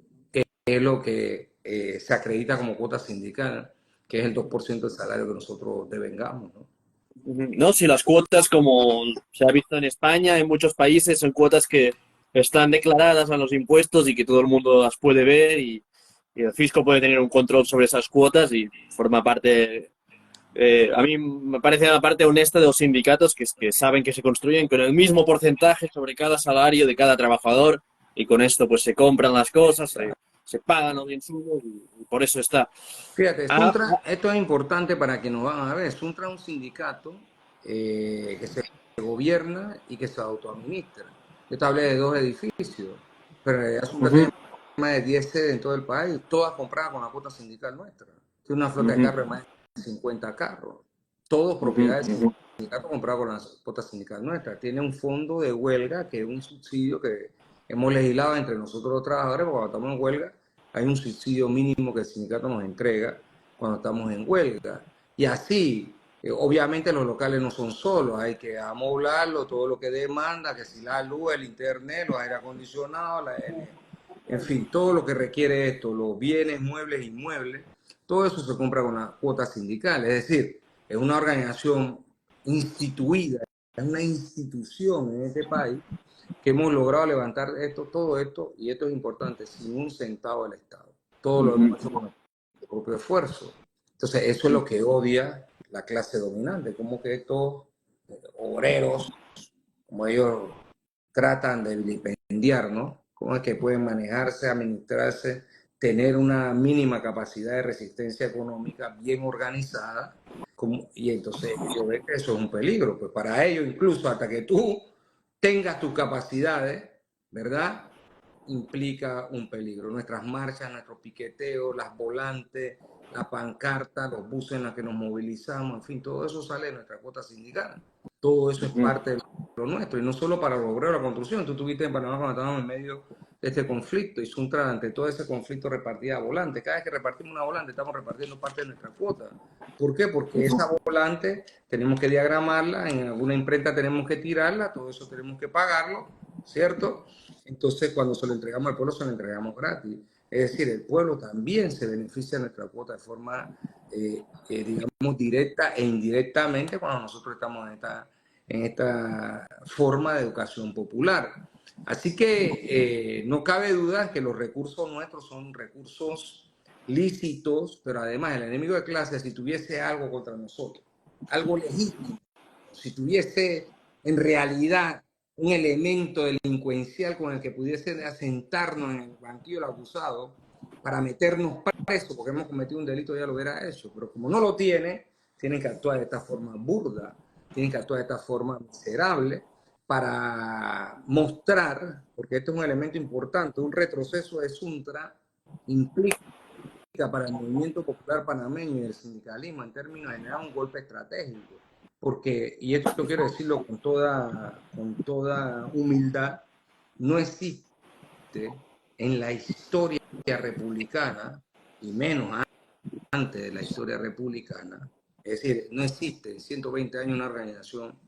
es lo que se acredita como cuota sindical, que es el 2% del salario que nosotros devengamos, ¿no? No, si las cuotas, como se ha visto en España, en muchos países, son cuotas que están declaradas a los impuestos y que todo el mundo las puede ver y el fisco puede tener un control sobre esas cuotas y forma parte, a mí me parece la parte honesta de los sindicatos que saben que se construyen con el mismo porcentaje sobre cada salario de cada trabajador y con esto pues se compran las cosas, se pagan los insumos y por eso está. Fíjate, Ah, Suntra, esto es importante para que nos van a ver. Suntra es un sindicato que se gobierna y que se autoadministra. Yo te hablé de 2 edificios, pero en realidad Suntra ujú, tiene más de 10 sedes en todo el país, todas compradas con la cuota sindical nuestra. Tiene una flota de ujú, carros de más de 50 carros, todos ujú, propiedades del ujú, sindicato comprados con la cuota sindical nuestra. Tiene un fondo de huelga, que es un subsidio que hemos legislado entre nosotros los trabajadores, porque cuando estamos en huelga hay un subsidio mínimo que el sindicato nos entrega cuando estamos en huelga. Y así, obviamente los locales no son solos, hay que amoblarlo, todo lo que demanda, que si la luz, el internet, los aire acondicionados, en fin, todo lo que requiere esto, los bienes, muebles, inmuebles, todo eso se compra con la cuota sindical. Es decir, es una organización instituida, es una institución en este país que hemos logrado levantar esto, todo esto, y esto es importante, sin un centavo del Estado. Todo lo hemos hecho con nuestro propio esfuerzo. Entonces, eso es lo que odia la clase dominante, como que estos obreros, como ellos tratan de vilipendiar, ¿no? Cómo es que pueden manejarse, administrarse, tener una mínima capacidad de resistencia económica bien organizada, y entonces ellos ven que eso es un peligro, pues para ellos incluso hasta que tú tengas tus capacidades, ¿verdad? Implica un peligro. Nuestras marchas, nuestros piqueteos, las volantes, la pancarta, los buses en los que nos movilizamos, en fin, todo eso sale de nuestra cuota sindical. Todo eso es ujú. parte de lo nuestro, y no solo para los obreros de la construcción. Tú estuviste en Panamá cuando estábamos en medio de este conflicto, y Suntra ante todo ese conflicto repartía volantes. Cada vez que repartimos una volante estamos repartiendo parte de nuestra cuota. ¿Por qué? Porque esa volante tenemos que diagramarla, en alguna imprenta tenemos que tirarla, todo eso tenemos que pagarlo, ¿cierto? Entonces cuando se lo entregamos al pueblo se lo entregamos gratis. Es decir, el pueblo también se beneficia de nuestra cuota de forma, digamos, directa e indirectamente cuando nosotros estamos en esta forma de educación popular. Así que no cabe duda que los recursos nuestros son recursos lícitos, pero además el enemigo de clase, si tuviese algo contra nosotros, algo legítimo, si tuviese en realidad un elemento delincuencial con el que pudiese asentarnos en el banquillo del acusado para meternos preso porque hemos cometido un delito, ya lo hubiera hecho. Pero como no lo tiene, tienen que actuar de esta forma burda, tienen que actuar de esta forma miserable para mostrar, porque esto es un elemento importante, un retroceso de Suntra implica para el movimiento popular panameño y el sindicalismo en términos de generar un golpe estratégico. Porque, y esto quiero decirlo con toda humildad, no existe en la historia republicana, y menos antes de la historia republicana, es decir, no existe en 120 años una organización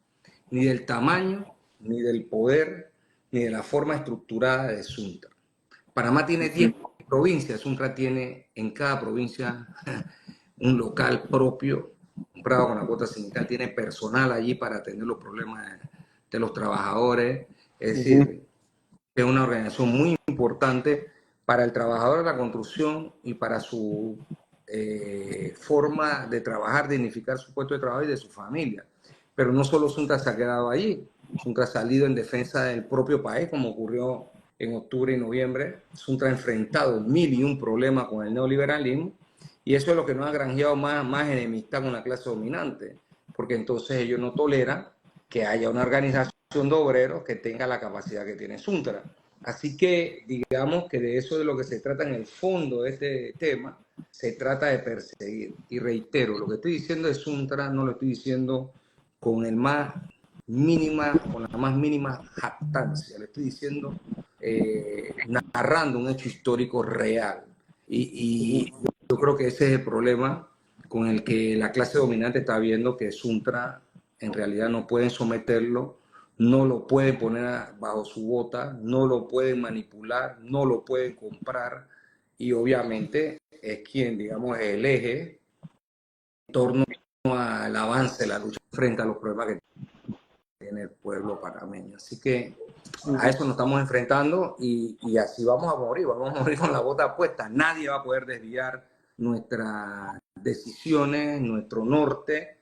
ni del tamaño, ni del poder, ni de la forma estructurada de Suntra. Panamá tiene 10 provincias, Suntra tiene en cada provincia un local propio, comprado con la cuota sindical, tiene personal allí para atender los problemas de los trabajadores, es Ujú, decir, es una organización muy importante para el trabajador de la construcción y para su forma de trabajar, dignificar su puesto de trabajo y de su familia. Pero no solo Suntra se ha quedado allí, Suntra ha salido en defensa del propio país, como ocurrió en octubre y noviembre. Suntra ha enfrentado 1001 problemas con el neoliberalismo y eso es lo que nos ha granjeado más enemistad con la clase dominante, porque entonces ellos no toleran que haya una organización de obreros que tenga la capacidad que tiene Suntra. Así que digamos que de eso es de lo que se trata en el fondo de este tema, se trata de perseguir. Y reitero, lo que estoy diciendo de Suntra no lo estoy diciendo con la más mínima jactancia, le estoy diciendo narrando un hecho histórico real. Y yo creo que ese es el problema con el que la clase dominante está viendo que Suntra en realidad no pueden someterlo, no lo pueden poner bajo su bota, no lo pueden manipular, no lo pueden comprar y obviamente es quien, digamos, es el eje en torno al avance de la lucha frente a los problemas que tiene el pueblo panameño. Así que a eso nos estamos enfrentando y así vamos a morir con la bota puesta. Nadie va a poder desviar nuestras decisiones, nuestro norte,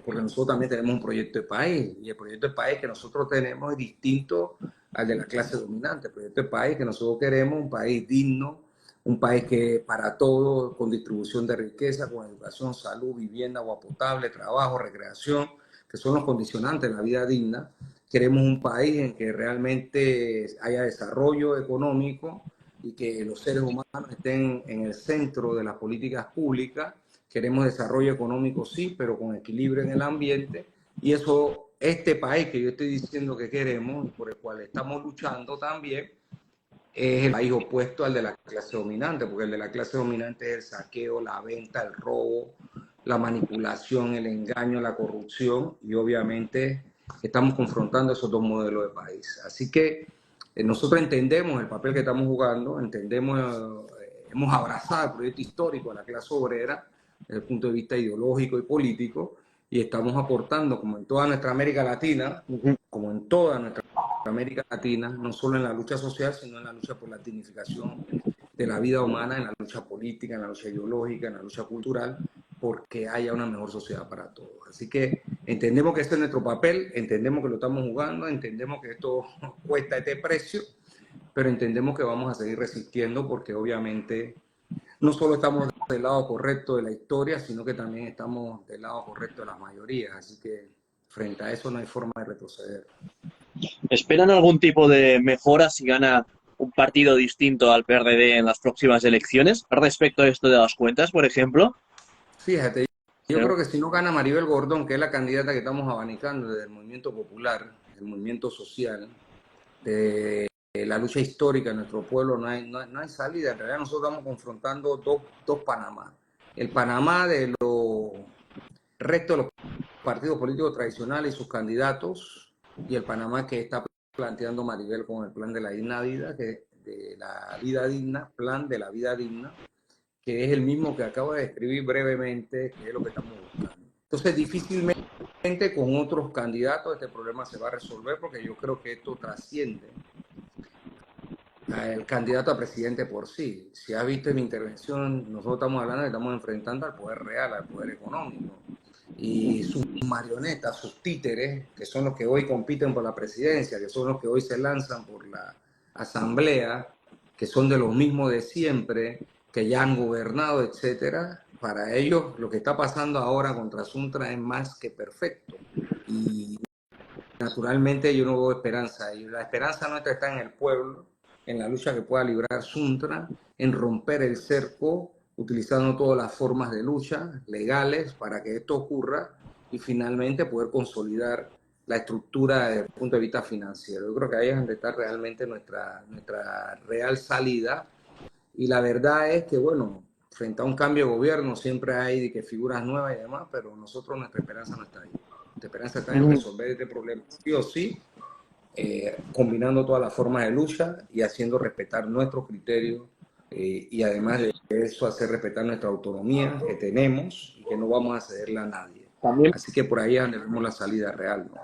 porque nosotros también tenemos un proyecto de país y el proyecto de país que nosotros tenemos es distinto al de la clase dominante. El proyecto de país que nosotros queremos, un país digno, un país que para todos, con distribución de riqueza, con educación, salud, vivienda, agua potable, trabajo, recreación, que son los condicionantes de la vida digna. Queremos un país en que realmente haya desarrollo económico y que los seres humanos estén en el centro de las políticas públicas. Queremos desarrollo económico, sí, pero con equilibrio en el ambiente. Y eso, este país que yo estoy diciendo que queremos, por el cual estamos luchando también, es el país opuesto al de la clase dominante, porque el de la clase dominante es el saqueo, la venta, el robo, la manipulación, el engaño, la corrupción, y obviamente estamos confrontando esos dos modelos de país. Así que nosotros entendemos el papel que estamos jugando, entendemos, hemos abrazado el proyecto histórico de la clase obrera desde el punto de vista ideológico y político, y estamos aportando, como en toda nuestra América Latina, como en toda nuestra América Latina, no solo en la lucha social, sino en la lucha por la dignificación de la vida humana, en la lucha política, en la lucha ideológica, en la lucha cultural, porque haya una mejor sociedad para todos. Así que entendemos que este es nuestro papel, entendemos que lo estamos jugando, entendemos que esto cuesta este precio, pero entendemos que vamos a seguir resistiendo porque obviamente no solo estamos del lado correcto de la historia, sino que también estamos del lado correcto de las mayorías. Así que frente a eso no hay forma de retroceder. ¿Esperan algún tipo de mejora si gana un partido distinto al PRD en las próximas elecciones? Respecto a esto de las cuentas, por ejemplo. Fíjate, yo Sí. creo que si no gana Maribel Gordón, que es la candidata que estamos abanicando desde el movimiento popular, el movimiento social, de la lucha histórica de nuestro pueblo, no hay salida. En realidad nosotros estamos confrontando dos Panamá. El Panamá de los restos de los partidos políticos tradicionales y sus candidatos, y el Panamá que está planteando Maribel con el plan de la digna vida, de la vida digna, plan de la vida digna, que es el mismo que acabo de describir brevemente, que es lo que estamos buscando. Entonces, difícilmente con otros candidatos este problema se va a resolver, porque yo creo que esto trasciende al candidato a presidente por sí. Si has visto en mi intervención, nosotros estamos hablando de que estamos enfrentando al poder real, al poder económico. Y sus marionetas, sus títeres, que son los que hoy compiten por la presidencia, que son los que hoy se lanzan por la asamblea, que son de los mismos de siempre, que ya han gobernado, etcétera, para ellos lo que está pasando ahora contra Suntra es más que perfecto. Y naturalmente yo no veo esperanza. Y la esperanza nuestra está en el pueblo, en la lucha que pueda librar Suntra, en romper el cerco, utilizando todas las formas de lucha legales para que esto ocurra y finalmente poder consolidar la estructura desde el punto de vista financiero. Yo creo que ahí es donde está realmente nuestra real salida. Y la verdad es que, bueno, frente a un cambio de gobierno siempre hay que figuras nuevas y demás, pero nosotros nuestra esperanza no está ahí. Nuestra esperanza está en resolver este problema sí o sí, combinando todas las formas de lucha y haciendo respetar nuestros criterios y además de eso hacer respetar nuestra autonomía que tenemos y que no vamos a cederla a nadie. También, Así que por ahí es donde vemos la salida real, ¿no?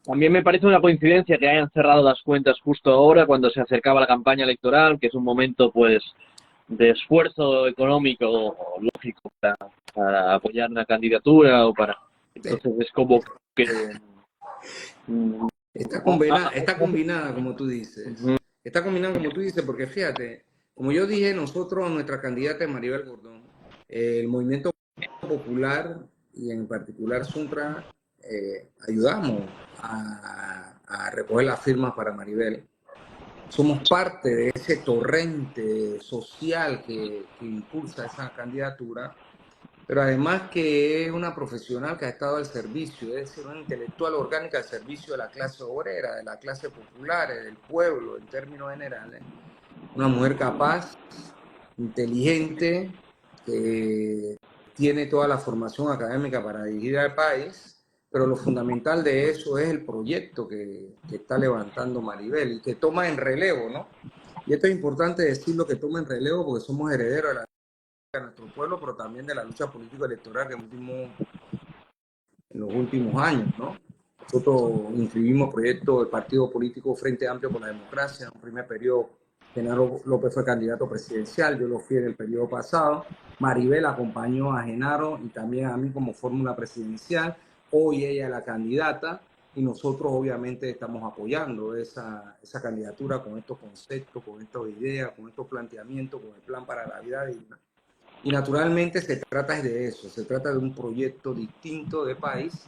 también me parece una coincidencia que hayan cerrado las cuentas justo ahora, cuando se acercaba la campaña electoral, que es un momento, pues, de esfuerzo económico lógico para apoyar una candidatura o para... Entonces es como que... Está combinada, como tú dices. Está combinando como tú dices, porque fíjate, como yo dije, nosotros, nuestra candidata es Maribel Gordón, el movimiento popular y en particular Suntra, ayudamos a recoger las firmas para Maribel. Somos parte de ese torrente social que impulsa esa candidatura, pero además que es una profesional que ha estado al servicio, es decir, una intelectual orgánica al servicio de la clase obrera, de la clase popular, del pueblo en términos generales. Una mujer capaz, inteligente, que tiene toda la formación académica para dirigir al país, pero lo fundamental de eso es el proyecto que está levantando Maribel y que toma en relevo, ¿no? Y esto es importante decirlo, que toma en relevo porque somos herederos de nuestro pueblo, pero también de la lucha político-electoral que en los últimos años, ¿no? Nosotros inscribimos proyectos del partido político Frente Amplio por la Democracia. En un primer periodo, Genaro López fue candidato presidencial, yo lo fui en el periodo pasado. Maribel acompañó a Genaro y también a mí como fórmula presidencial. Hoy ella es la candidata y nosotros obviamente estamos apoyando esa candidatura con estos conceptos, con estas ideas, con estos planteamientos, con el plan para la vida digna. Y naturalmente se trata de eso, se trata de un proyecto distinto de país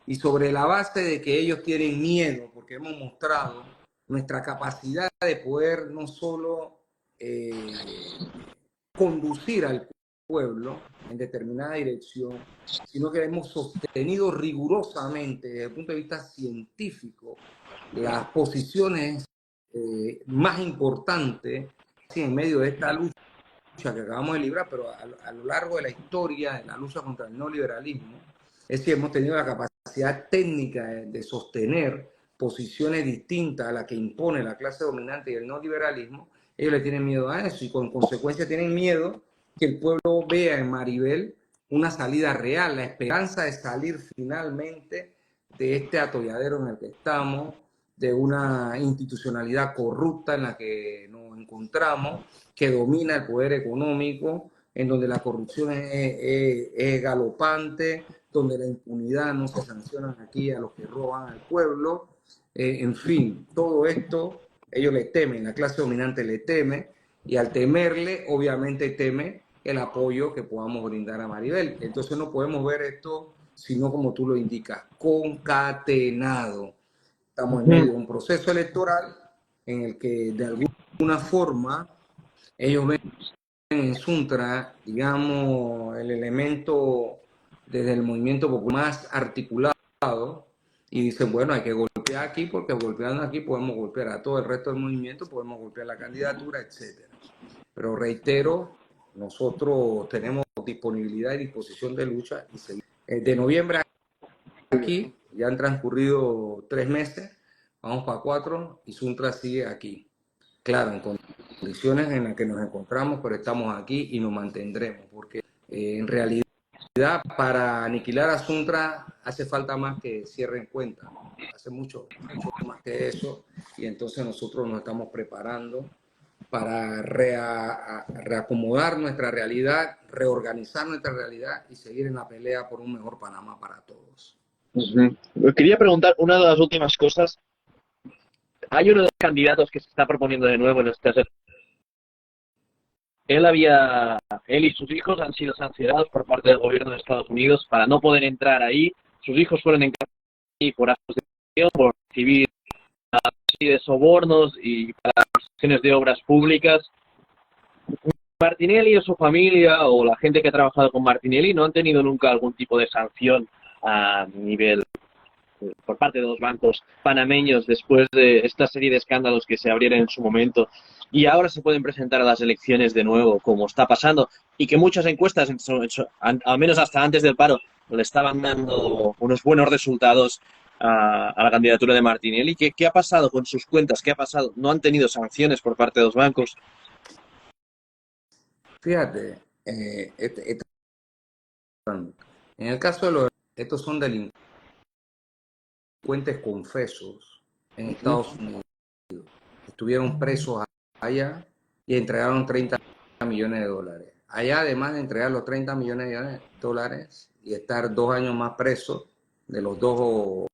y sobre la base de que ellos tienen miedo, porque hemos mostrado nuestra capacidad de poder no solo conducir al pueblo en determinada dirección, sino que hemos sostenido rigurosamente desde el punto de vista científico las posiciones más importantes en medio de esta lucha que acabamos de librar, pero a lo largo de la historia de la lucha contra el neoliberalismo, es decir, hemos tenido la capacidad técnica de sostener posiciones distintas a las que impone la clase dominante y el neoliberalismo. Ellos le tienen miedo a eso y con consecuencia tienen miedo que el pueblo vea en Maribel una salida real, la esperanza de salir finalmente de este atolladero en el que estamos, de una institucionalidad corrupta en la que nos encontramos, que domina el poder económico, en donde la corrupción es galopante, donde la impunidad no se sanciona aquí a los que roban al pueblo. En fin, todo esto ellos le temen, la clase dominante le teme, y al temerle, obviamente teme el apoyo que podamos brindar a Maribel. Entonces no podemos ver esto, sino como tú lo indicas, concatenado. Estamos en medio de un proceso electoral en el que de alguna forma ellos ven en Suntra, digamos, el elemento desde el movimiento popular más articulado y dicen, bueno, hay que golpear aquí porque golpeando aquí podemos golpear a todo el resto del movimiento, podemos golpear la candidatura, etcétera. Pero reitero, nosotros tenemos disponibilidad y disposición de lucha y seguir. De noviembre aquí, ya han transcurrido 3 meses, vamos para 4 y Suntra sigue aquí. Claro, en condiciones en las que nos encontramos, pero estamos aquí y nos mantendremos, porque en realidad para aniquilar a Suntra hace falta más que cierren cuentas, ¿no? Hace mucho más que eso, y entonces nosotros nos estamos preparando para reacomodar nuestra realidad, reorganizar nuestra realidad y seguir en la pelea por un mejor Panamá para todos. Quería preguntar una de las últimas cosas. Hay uno de los candidatos que se está proponiendo de nuevo en este él y sus hijos han sido sancionados por parte del gobierno de Estados Unidos para no poder entrar ahí. Sus hijos fueron encarcelados por actos de corrupción, por recibir de sobornos y para cuestiones de obras públicas. Martinelli o su familia o la gente que ha trabajado con Martinelli no han tenido nunca algún tipo de sanción a nivel por parte de los bancos panameños después de esta serie de escándalos que se abrieron en su momento y ahora se pueden presentar a las elecciones de nuevo, como está pasando, y que muchas encuestas, al menos hasta antes del paro, le estaban dando unos buenos resultados a la candidatura de Martinelli. ¿Qué ha pasado con sus cuentas? ¿Qué ha pasado? ¿No han tenido sanciones por parte de los bancos? Fíjate, en el caso de estos son delincuentes confesos en Estados Unidos. Estuvieron presos allá y entregaron 30 millones de dólares. Allá, además de entregar los 30 millones de dólares y estar 2 años más presos, de los 2 o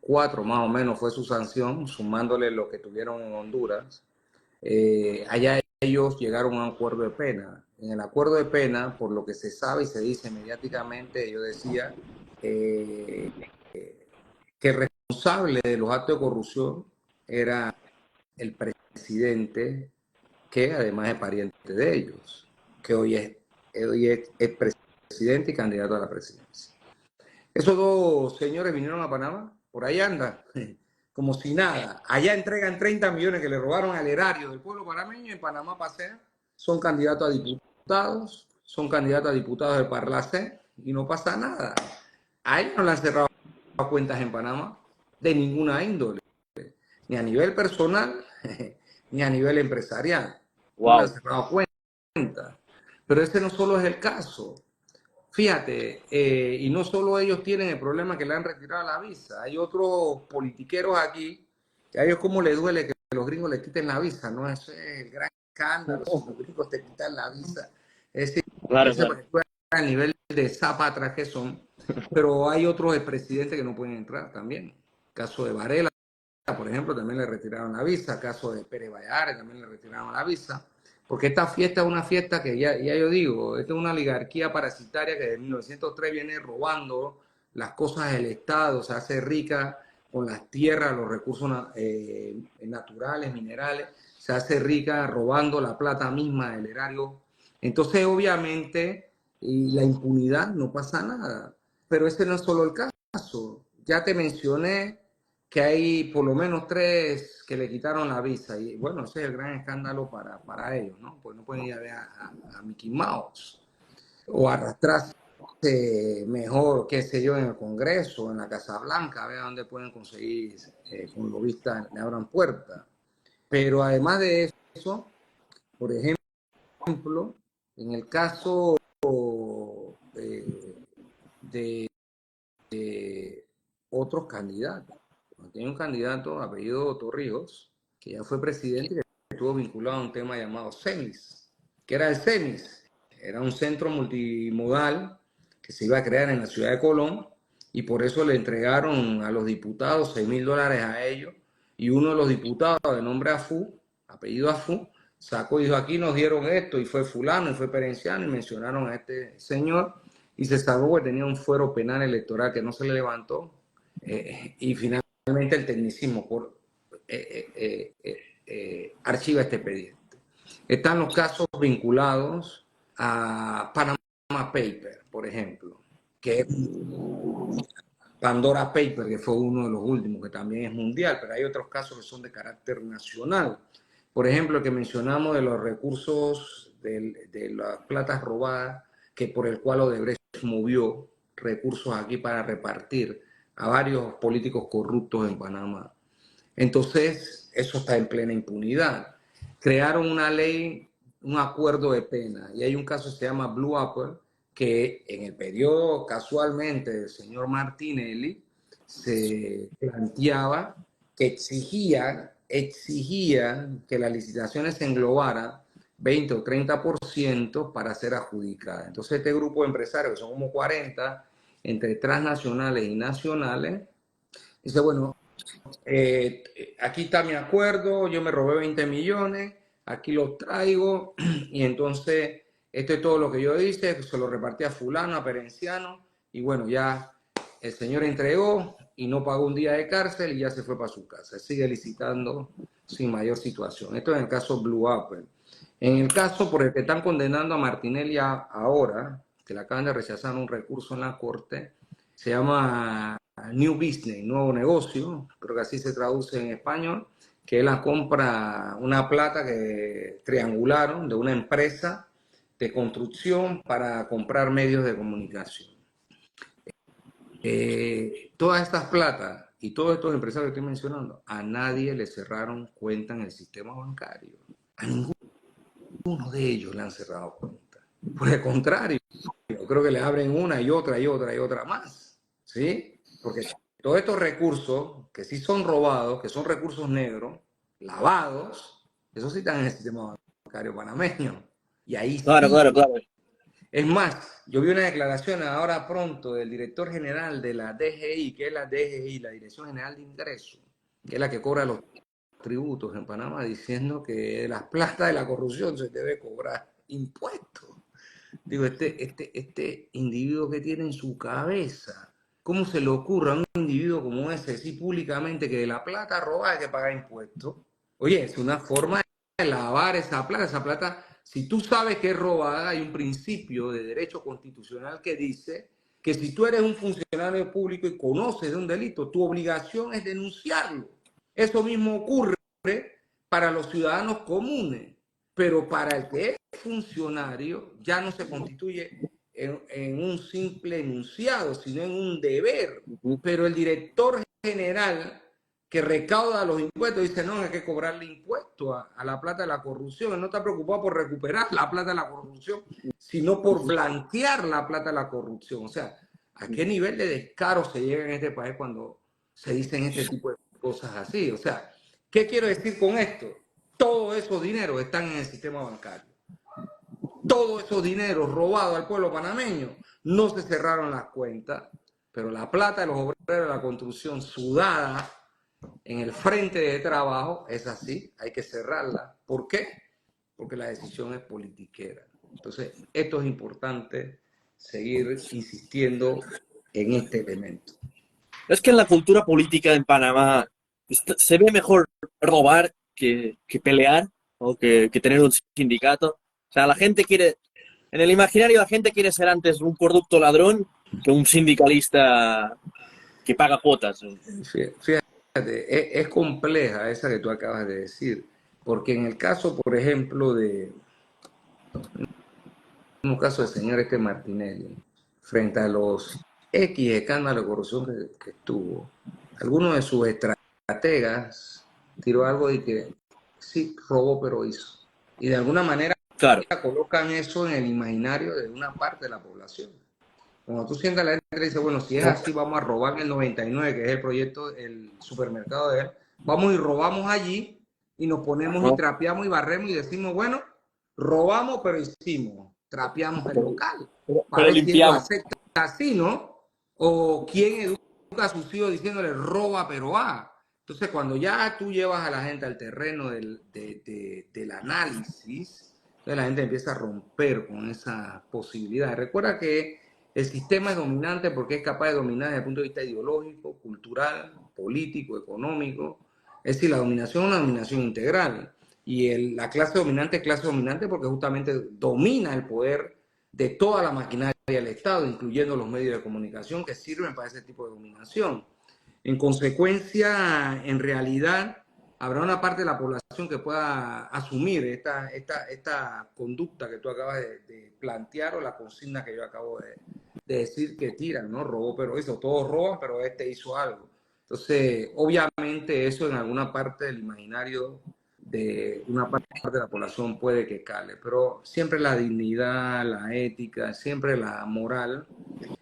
4 más o menos fue su sanción, sumándole lo que tuvieron en Honduras, allá ellos llegaron a un acuerdo de pena. En el acuerdo de pena, por lo que se sabe y se dice mediáticamente, yo decía que el responsable de los actos de corrupción era el presidente, que además es pariente de ellos, que hoy es presidente y candidato a la presidencia. Esos dos señores vinieron a Panamá, por ahí andan, como si nada. Allá entregan 30 millones que le robaron al erario del pueblo panameño y en Panamá pasean. Son candidatos a diputados del Parlacén y no pasa nada. A ellos no le han cerrado cuentas en Panamá de ninguna índole, ni a nivel personal, ni a nivel empresarial. No le han cerrado cuentas. Pero ese no solo es el caso. Fíjate, y no solo ellos tienen el problema que le han retirado la visa, hay otros politiqueros aquí, que a ellos como les duele que los gringos les quiten la visa, ¿no? Ese es el gran escándalo, si los gringos te quitan la visa. Es decir, Claro, ese claro. el nivel de zapatras que son, pero hay otros presidentes que no pueden entrar también. Caso de Varela, por ejemplo, también le retiraron la visa, caso de Pérez Valladares también le retiraron la visa. Porque esta fiesta es una fiesta que ya yo digo, esta es una oligarquía parasitaria que desde 1903 viene robando las cosas del Estado, se hace rica con las tierras, los recursos naturales, minerales, se hace rica robando la plata misma del erario. Entonces, obviamente, y la impunidad no pasa nada. Pero ese no es solo el caso. Ya te mencioné que hay por lo menos 3 que le quitaron la visa. Y bueno, ese es el gran escándalo para ellos, ¿no? Pues no pueden ir a ver a Mickey Mouse o arrastrarse mejor, qué sé yo, en el Congreso, en la Casa Blanca, a ver dónde pueden conseguir, con lobistas le abran puertas. Pero además de eso, por ejemplo, en el caso de otros candidatos, aquí hay un candidato apellido Torrijos, que ya fue presidente y que estuvo vinculado a un tema llamado CEMIS. ¿Qué era el CEMIS? Era un centro multimodal que se iba a crear en la ciudad de Colón y por eso le entregaron a los diputados $6,000 a ellos y uno de los diputados de nombre Afú, apellido Afú, sacó y dijo, aquí nos dieron esto y fue fulano y fue perenciano y mencionaron a este señor y se salvó porque tenía un fuero penal electoral que no se le levantó y finalmente el tecnicismo archiva este expediente. Están los casos vinculados a Panama Paper, por ejemplo, que es Pandora Paper, que fue uno de los últimos, que también es mundial, pero hay otros casos que son de carácter nacional. Por ejemplo, el que mencionamos de los recursos de las platas robadas, que por el cual Odebrecht movió recursos aquí para repartir a varios políticos corruptos en Panamá. Entonces, eso está en plena impunidad. Crearon una ley, un acuerdo de pena, y hay un caso que se llama Blue Apple, que en el periodo casualmente del señor Martinelli se planteaba que exigía que las licitaciones se englobaran 20 o 30% para ser adjudicadas. Entonces este grupo de empresarios, que son como 40, entre transnacionales y nacionales, dice, bueno, aquí está mi acuerdo, yo me robé 20 millones, aquí los traigo, y entonces esto es todo lo que yo hice, se lo repartí a fulano, a perenciano, y bueno, ya el señor entregó y no pagó un día de cárcel y ya se fue para su casa. Sigue licitando sin mayor situación. Esto es en el caso Blue Apple. En el caso por el que están condenando a Martinelli ahora, que le acaban de rechazar un recurso en la corte, se llama New Business, nuevo negocio, creo que así se traduce en español, que es la compra, una plata que triangularon de una empresa de construcción para comprar medios de comunicación. Todas estas platas y todos estos empresarios que estoy mencionando, a nadie le cerraron cuenta en el sistema bancario. A ninguno de ellos le han cerrado cuenta. Por el contrario, yo creo que le abren una y otra y otra y otra más. ¿Sí? Porque todos estos recursos que sí son robados, que son recursos negros, lavados, esos sí están en el sistema bancario panameño. Y ahí Claro, sí. claro, claro. Es más, yo vi una declaración ahora pronto del director general de la DGI, que es la DGI, la Dirección General de Ingresos, que es la que cobra los tributos en Panamá diciendo que de las plata de la corrupción se debe cobrar impuestos. Digo, este individuo que tiene en su cabeza, ¿cómo se le ocurre a un individuo como ese decir públicamente que de la plata robada hay que pagar impuestos? Oye, es una forma de lavar esa plata. Esa plata, si tú sabes que es robada, hay un principio de derecho constitucional que dice que si tú eres un funcionario público y conoces de un delito, tu obligación es denunciarlo. Eso mismo ocurre para los ciudadanos comunes, pero para el que es funcionario ya no se constituye en un simple enunciado, sino en un deber. Pero el director general que recauda los impuestos dice, no, hay que cobrarle impuestos a la plata de la corrupción. Él no está preocupado por recuperar la plata de la corrupción, sino por blanquear la plata de la corrupción. O sea, ¿a qué nivel de descaro se llega en este país cuando se dicen este tipo de cosas así? O sea, ¿qué quiero decir con esto? Todos esos dineros están en el sistema bancario. Todos esos dineros robados al pueblo panameño, no se cerraron las cuentas, pero la plata de los obreros de la construcción sudada en el frente de trabajo es así, hay que cerrarla. ¿Por qué? Porque la decisión es politiquera. Entonces, esto es importante seguir insistiendo en este elemento. Es que en la cultura política en Panamá se ve mejor robar que pelear o que tener un sindicato. O sea, la gente quiere, en el imaginario la gente quiere ser antes un corrupto ladrón que un sindicalista que paga cuotas. Fíjate, es compleja esa que tú acabas de decir, porque en el caso, por ejemplo, un caso del señor Martinelli, frente a los X escándalos de corrupción que tuvo, alguno de sus estrategas tiró algo de que sí, robó, pero hizo. Y de alguna manera Claro. colocan eso en el imaginario de una parte de la población. Cuando tú sientas a la gente y dices, bueno, si es así, vamos a robar el 99, que es el proyecto, el supermercado de él, vamos y robamos allí y nos ponemos y trapeamos y barremos y decimos, bueno, robamos, pero hicimos, trapeamos el local. Para ver quién lo acepta así, ¿no? O quién educa a sus hijos diciéndole, roba, pero Entonces, cuando ya tú llevas a la gente al terreno del análisis, entonces la gente empieza a romper con esa posibilidad. Recuerda que el sistema es dominante porque es capaz de dominar desde el punto de vista ideológico, cultural, político, económico. Es decir, la dominación es una dominación integral. Y la clase dominante es clase dominante porque justamente domina el poder de toda la maquinaria del Estado, incluyendo los medios de comunicación que sirven para ese tipo de dominación. En consecuencia, en realidad, habrá una parte de la población que pueda asumir esta conducta que tú acabas de plantear o la consigna que yo acabo de decir que tiran, ¿no? Robó, pero hizo. Todos roban, pero este hizo algo. Entonces, obviamente eso en alguna parte del imaginario de una parte de la población puede que cale, pero siempre la dignidad, la ética, siempre la moral,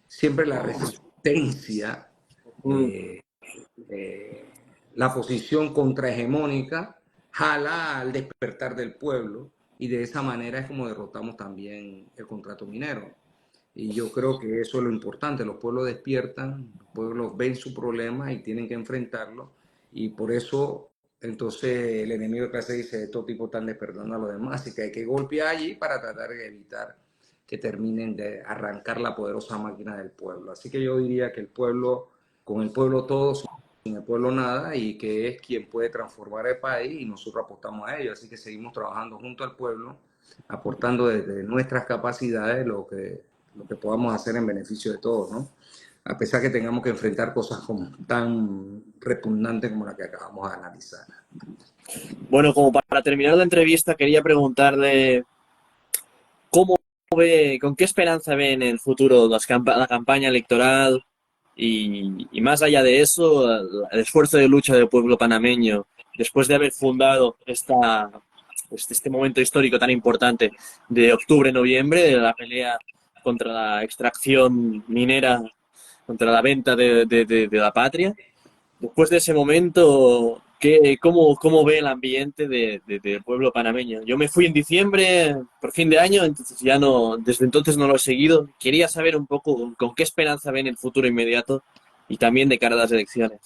siempre la resistencia, la posición contrahegemónica jala al despertar del pueblo y de esa manera es como derrotamos también el contrato minero. Y yo creo que eso es lo importante, los pueblos despiertan, los pueblos ven su problema y tienen que enfrentarlo y por eso entonces el enemigo de clase dice, estos tipos están despertando a los demás, así que hay que golpear allí para tratar de evitar que terminen de arrancar la poderosa máquina del pueblo. Así que yo diría que el pueblo, con el pueblo todo, sin el pueblo nada, y que es quien puede transformar el país y nosotros apostamos a ello. Así que seguimos trabajando junto al pueblo, aportando desde nuestras capacidades lo que podamos hacer en beneficio de todos, ¿no? A pesar que tengamos que enfrentar cosas como tan repugnantes como la que acabamos de analizar. Bueno, como para terminar la entrevista, quería preguntarle cómo ve, con qué esperanza ve en el futuro la campaña electoral y más allá de eso, el esfuerzo de lucha del pueblo panameño, después de haber fundado este momento histórico tan importante de octubre-noviembre, de la pelea contra la extracción minera, contra la venta de la patria. Después de ese momento, cómo ve el ambiente del pueblo panameño? Yo me fui en diciembre, por fin de año, entonces desde entonces no lo he seguido. Quería saber un poco con qué esperanza ven el futuro inmediato y también de cara a las elecciones.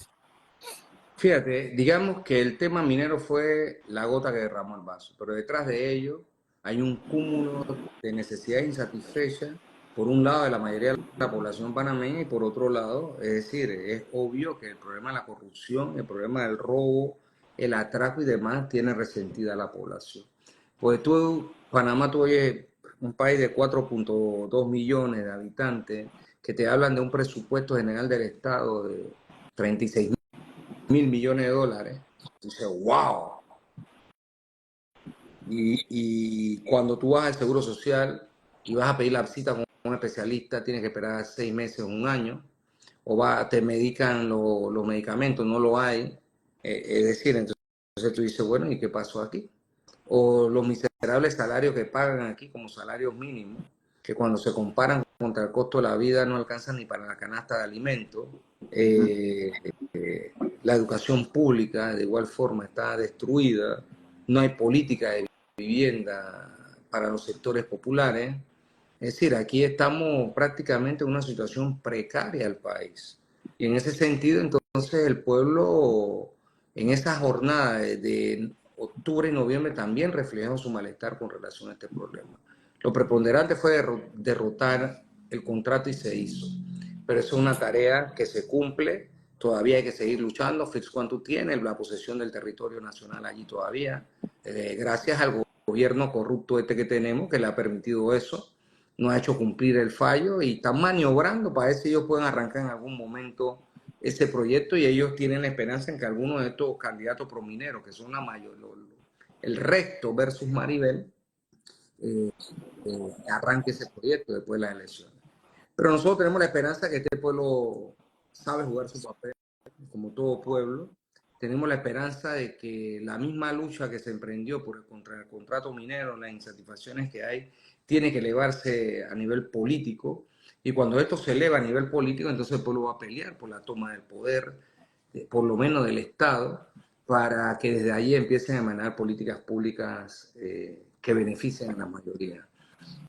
Fíjate, digamos que el tema minero fue la gota que derramó el vaso, pero detrás de ello hay un cúmulo de necesidades insatisfechas, por un lado de la mayoría de la población panameña y por otro lado, es decir, es obvio que el problema de la corrupción, el problema del robo, el atraco y demás tiene resentida a la población. Pues tú, Panamá, tú oyes un país de 4.2 millones de habitantes que te hablan de un presupuesto general del Estado de 36.000 millones de dólares. Dice, wow. Y cuando tú vas al Seguro Social y vas a pedir la cita con un especialista, tienes que esperar 6 meses o un año, o te medican los medicamentos, no lo hay. Es decir, entonces tú dices, bueno, ¿y qué pasó aquí? O los miserables salarios que pagan aquí como salarios mínimos, que cuando se comparan contra el costo de la vida no alcanzan ni para la canasta de alimentos. Eh, la educación pública de igual forma está destruida, no hay política de vivienda para los sectores populares. Es decir, aquí estamos prácticamente en una situación precaria al país. Y en ese sentido, entonces, el pueblo, en esa jornada de octubre y noviembre, también reflejó su malestar con relación a este problema. Lo preponderante fue derrotar el contrato y se hizo. Pero eso es una tarea que se cumple, todavía hay que seguir luchando. Fitzcuantu tiene la posesión del territorio nacional allí todavía, gracias al gobierno corrupto este que tenemos, que le ha permitido eso, no ha hecho cumplir el fallo y están maniobrando para ver si ellos pueden arrancar en algún momento ese proyecto y ellos tienen la esperanza en que algunos de estos candidatos promineros, que son la mayor, el resto versus Maribel, arranque ese proyecto después de las elecciones. Pero nosotros tenemos la esperanza que este pueblo sabe jugar su papel, como todo pueblo. Tenemos la esperanza de que la misma lucha que se emprendió contra el contrato minero, las insatisfacciones que hay, tiene que elevarse a nivel político. Y cuando esto se eleva a nivel político, entonces el pueblo va a pelear por la toma del poder, por lo menos del Estado, para que desde ahí empiecen a emanar políticas públicas que beneficien a la mayoría.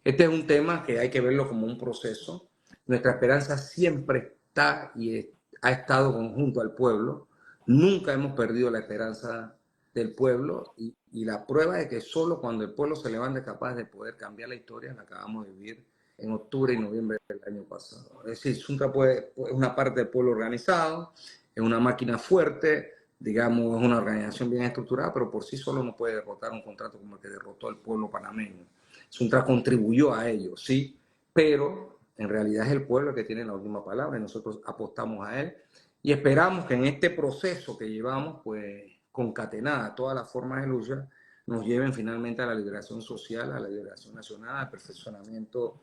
Este es un tema que hay que verlo como un proceso. Nuestra esperanza siempre está y ha estado junto al pueblo. Nunca hemos perdido la esperanza del pueblo y la prueba de que solo cuando el pueblo se levanta es capaz de poder cambiar la historia, la acabamos de vivir en octubre y noviembre del año pasado. Es decir, Suntra es una parte del pueblo organizado, es una máquina fuerte, digamos, es una organización bien estructurada, pero por sí solo no puede derrotar un contrato como el que derrotó el pueblo panameño. Suntra contribuyó a ello, sí, pero en realidad es el pueblo que tiene la última palabra y nosotros apostamos a él y esperamos que en este proceso que llevamos, pues concatenada todas las formas de lucha, nos lleven finalmente a la liberación social, a la liberación nacional, al perfeccionamiento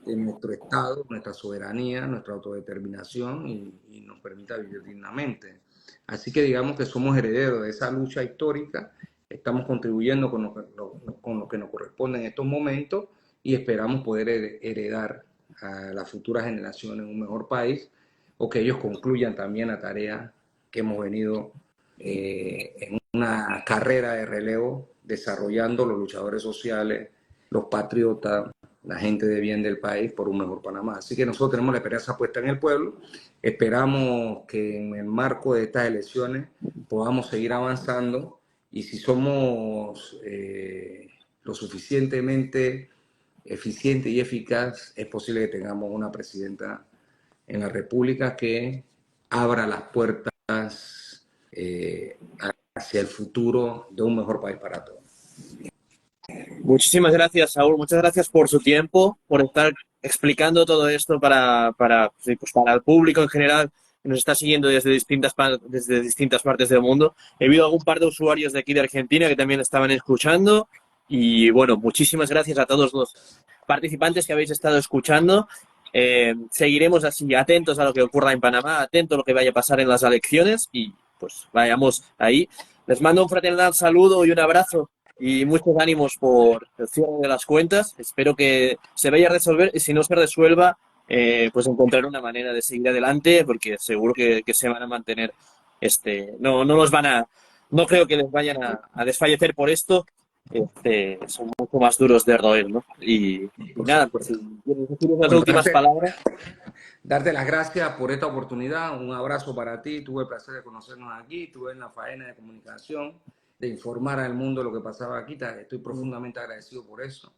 de nuestro Estado, nuestra soberanía, nuestra autodeterminación y nos permita vivir dignamente. Así que digamos que somos herederos de esa lucha histórica, estamos contribuyendo con lo que nos corresponde en estos momentos y esperamos poder heredar a las futuras generaciones un mejor país o que ellos concluyan también la tarea que hemos venido en una carrera de relevo desarrollando los luchadores sociales, los patriotas, la gente de bien del país por un mejor Panamá. Así que nosotros tenemos la esperanza puesta en el pueblo, esperamos que en el marco de estas elecciones podamos seguir avanzando y si somos lo suficientemente eficiente y eficaz, es posible que tengamos una presidenta en la República que abra las puertas hacia el futuro de un mejor país para todos. Muchísimas gracias, Saúl. Muchas gracias por su tiempo, por estar explicando todo esto para el público en general que nos está siguiendo desde distintas partes del mundo. He habido algún par de usuarios de aquí de Argentina que también estaban escuchando. Y bueno, muchísimas gracias a todos los participantes que habéis estado escuchando. Seguiremos así, atentos a lo que ocurra en Panamá, atentos a lo que vaya a pasar en las elecciones y pues vayamos ahí. Les mando un fraternal saludo y un abrazo y muchos ánimos por el cierre de las cuentas. Espero que se vaya a resolver y si no se resuelva, pues encontrar una manera de seguir adelante porque seguro que se van a mantener. No los van a, no creo que les vayan a desfallecer por esto. Son mucho más duros de roer, ¿no? Y Por nada, pues supuesto. si quieres decir las Bueno, últimas palabras. Darte las gracias por esta oportunidad, un abrazo para ti, tuve el placer de conocernos aquí, tuve en la faena de comunicación, de informar al mundo lo que pasaba aquí, estoy profundamente agradecido por eso,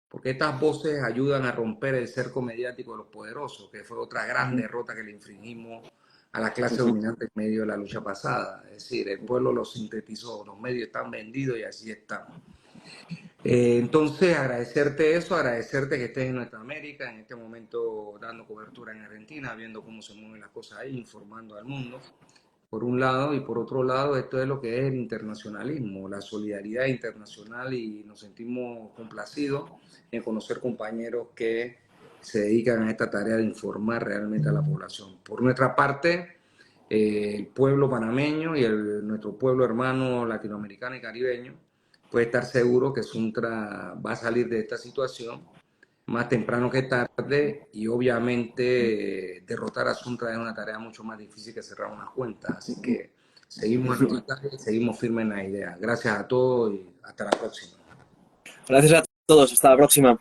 porque estas voces ayudan a romper el cerco mediático de los poderosos, que fue otra gran derrota que le infringimos a la clase dominante en medio de la lucha pasada. Es decir, el pueblo lo sintetizó, los medios están vendidos y así estamos. Entonces, agradecerte eso, agradecerte que estés en nuestra América, en este momento dando cobertura en Argentina, viendo cómo se mueven las cosas ahí, informando al mundo, por un lado, y por otro lado, esto es lo que es el internacionalismo, la solidaridad internacional, y nos sentimos complacidos en conocer compañeros que se dedican a esta tarea de informar realmente a la población. Por nuestra parte, el pueblo panameño y nuestro pueblo hermano latinoamericano y caribeño puede estar seguro que Suntra va a salir de esta situación más temprano que tarde, y obviamente derrotar a Suntra es una tarea mucho más difícil que cerrar unas cuentas. Así que seguimos en los ataques, seguimos firmes en la idea. Gracias a todos y hasta la próxima. Gracias a todos. Hasta la próxima.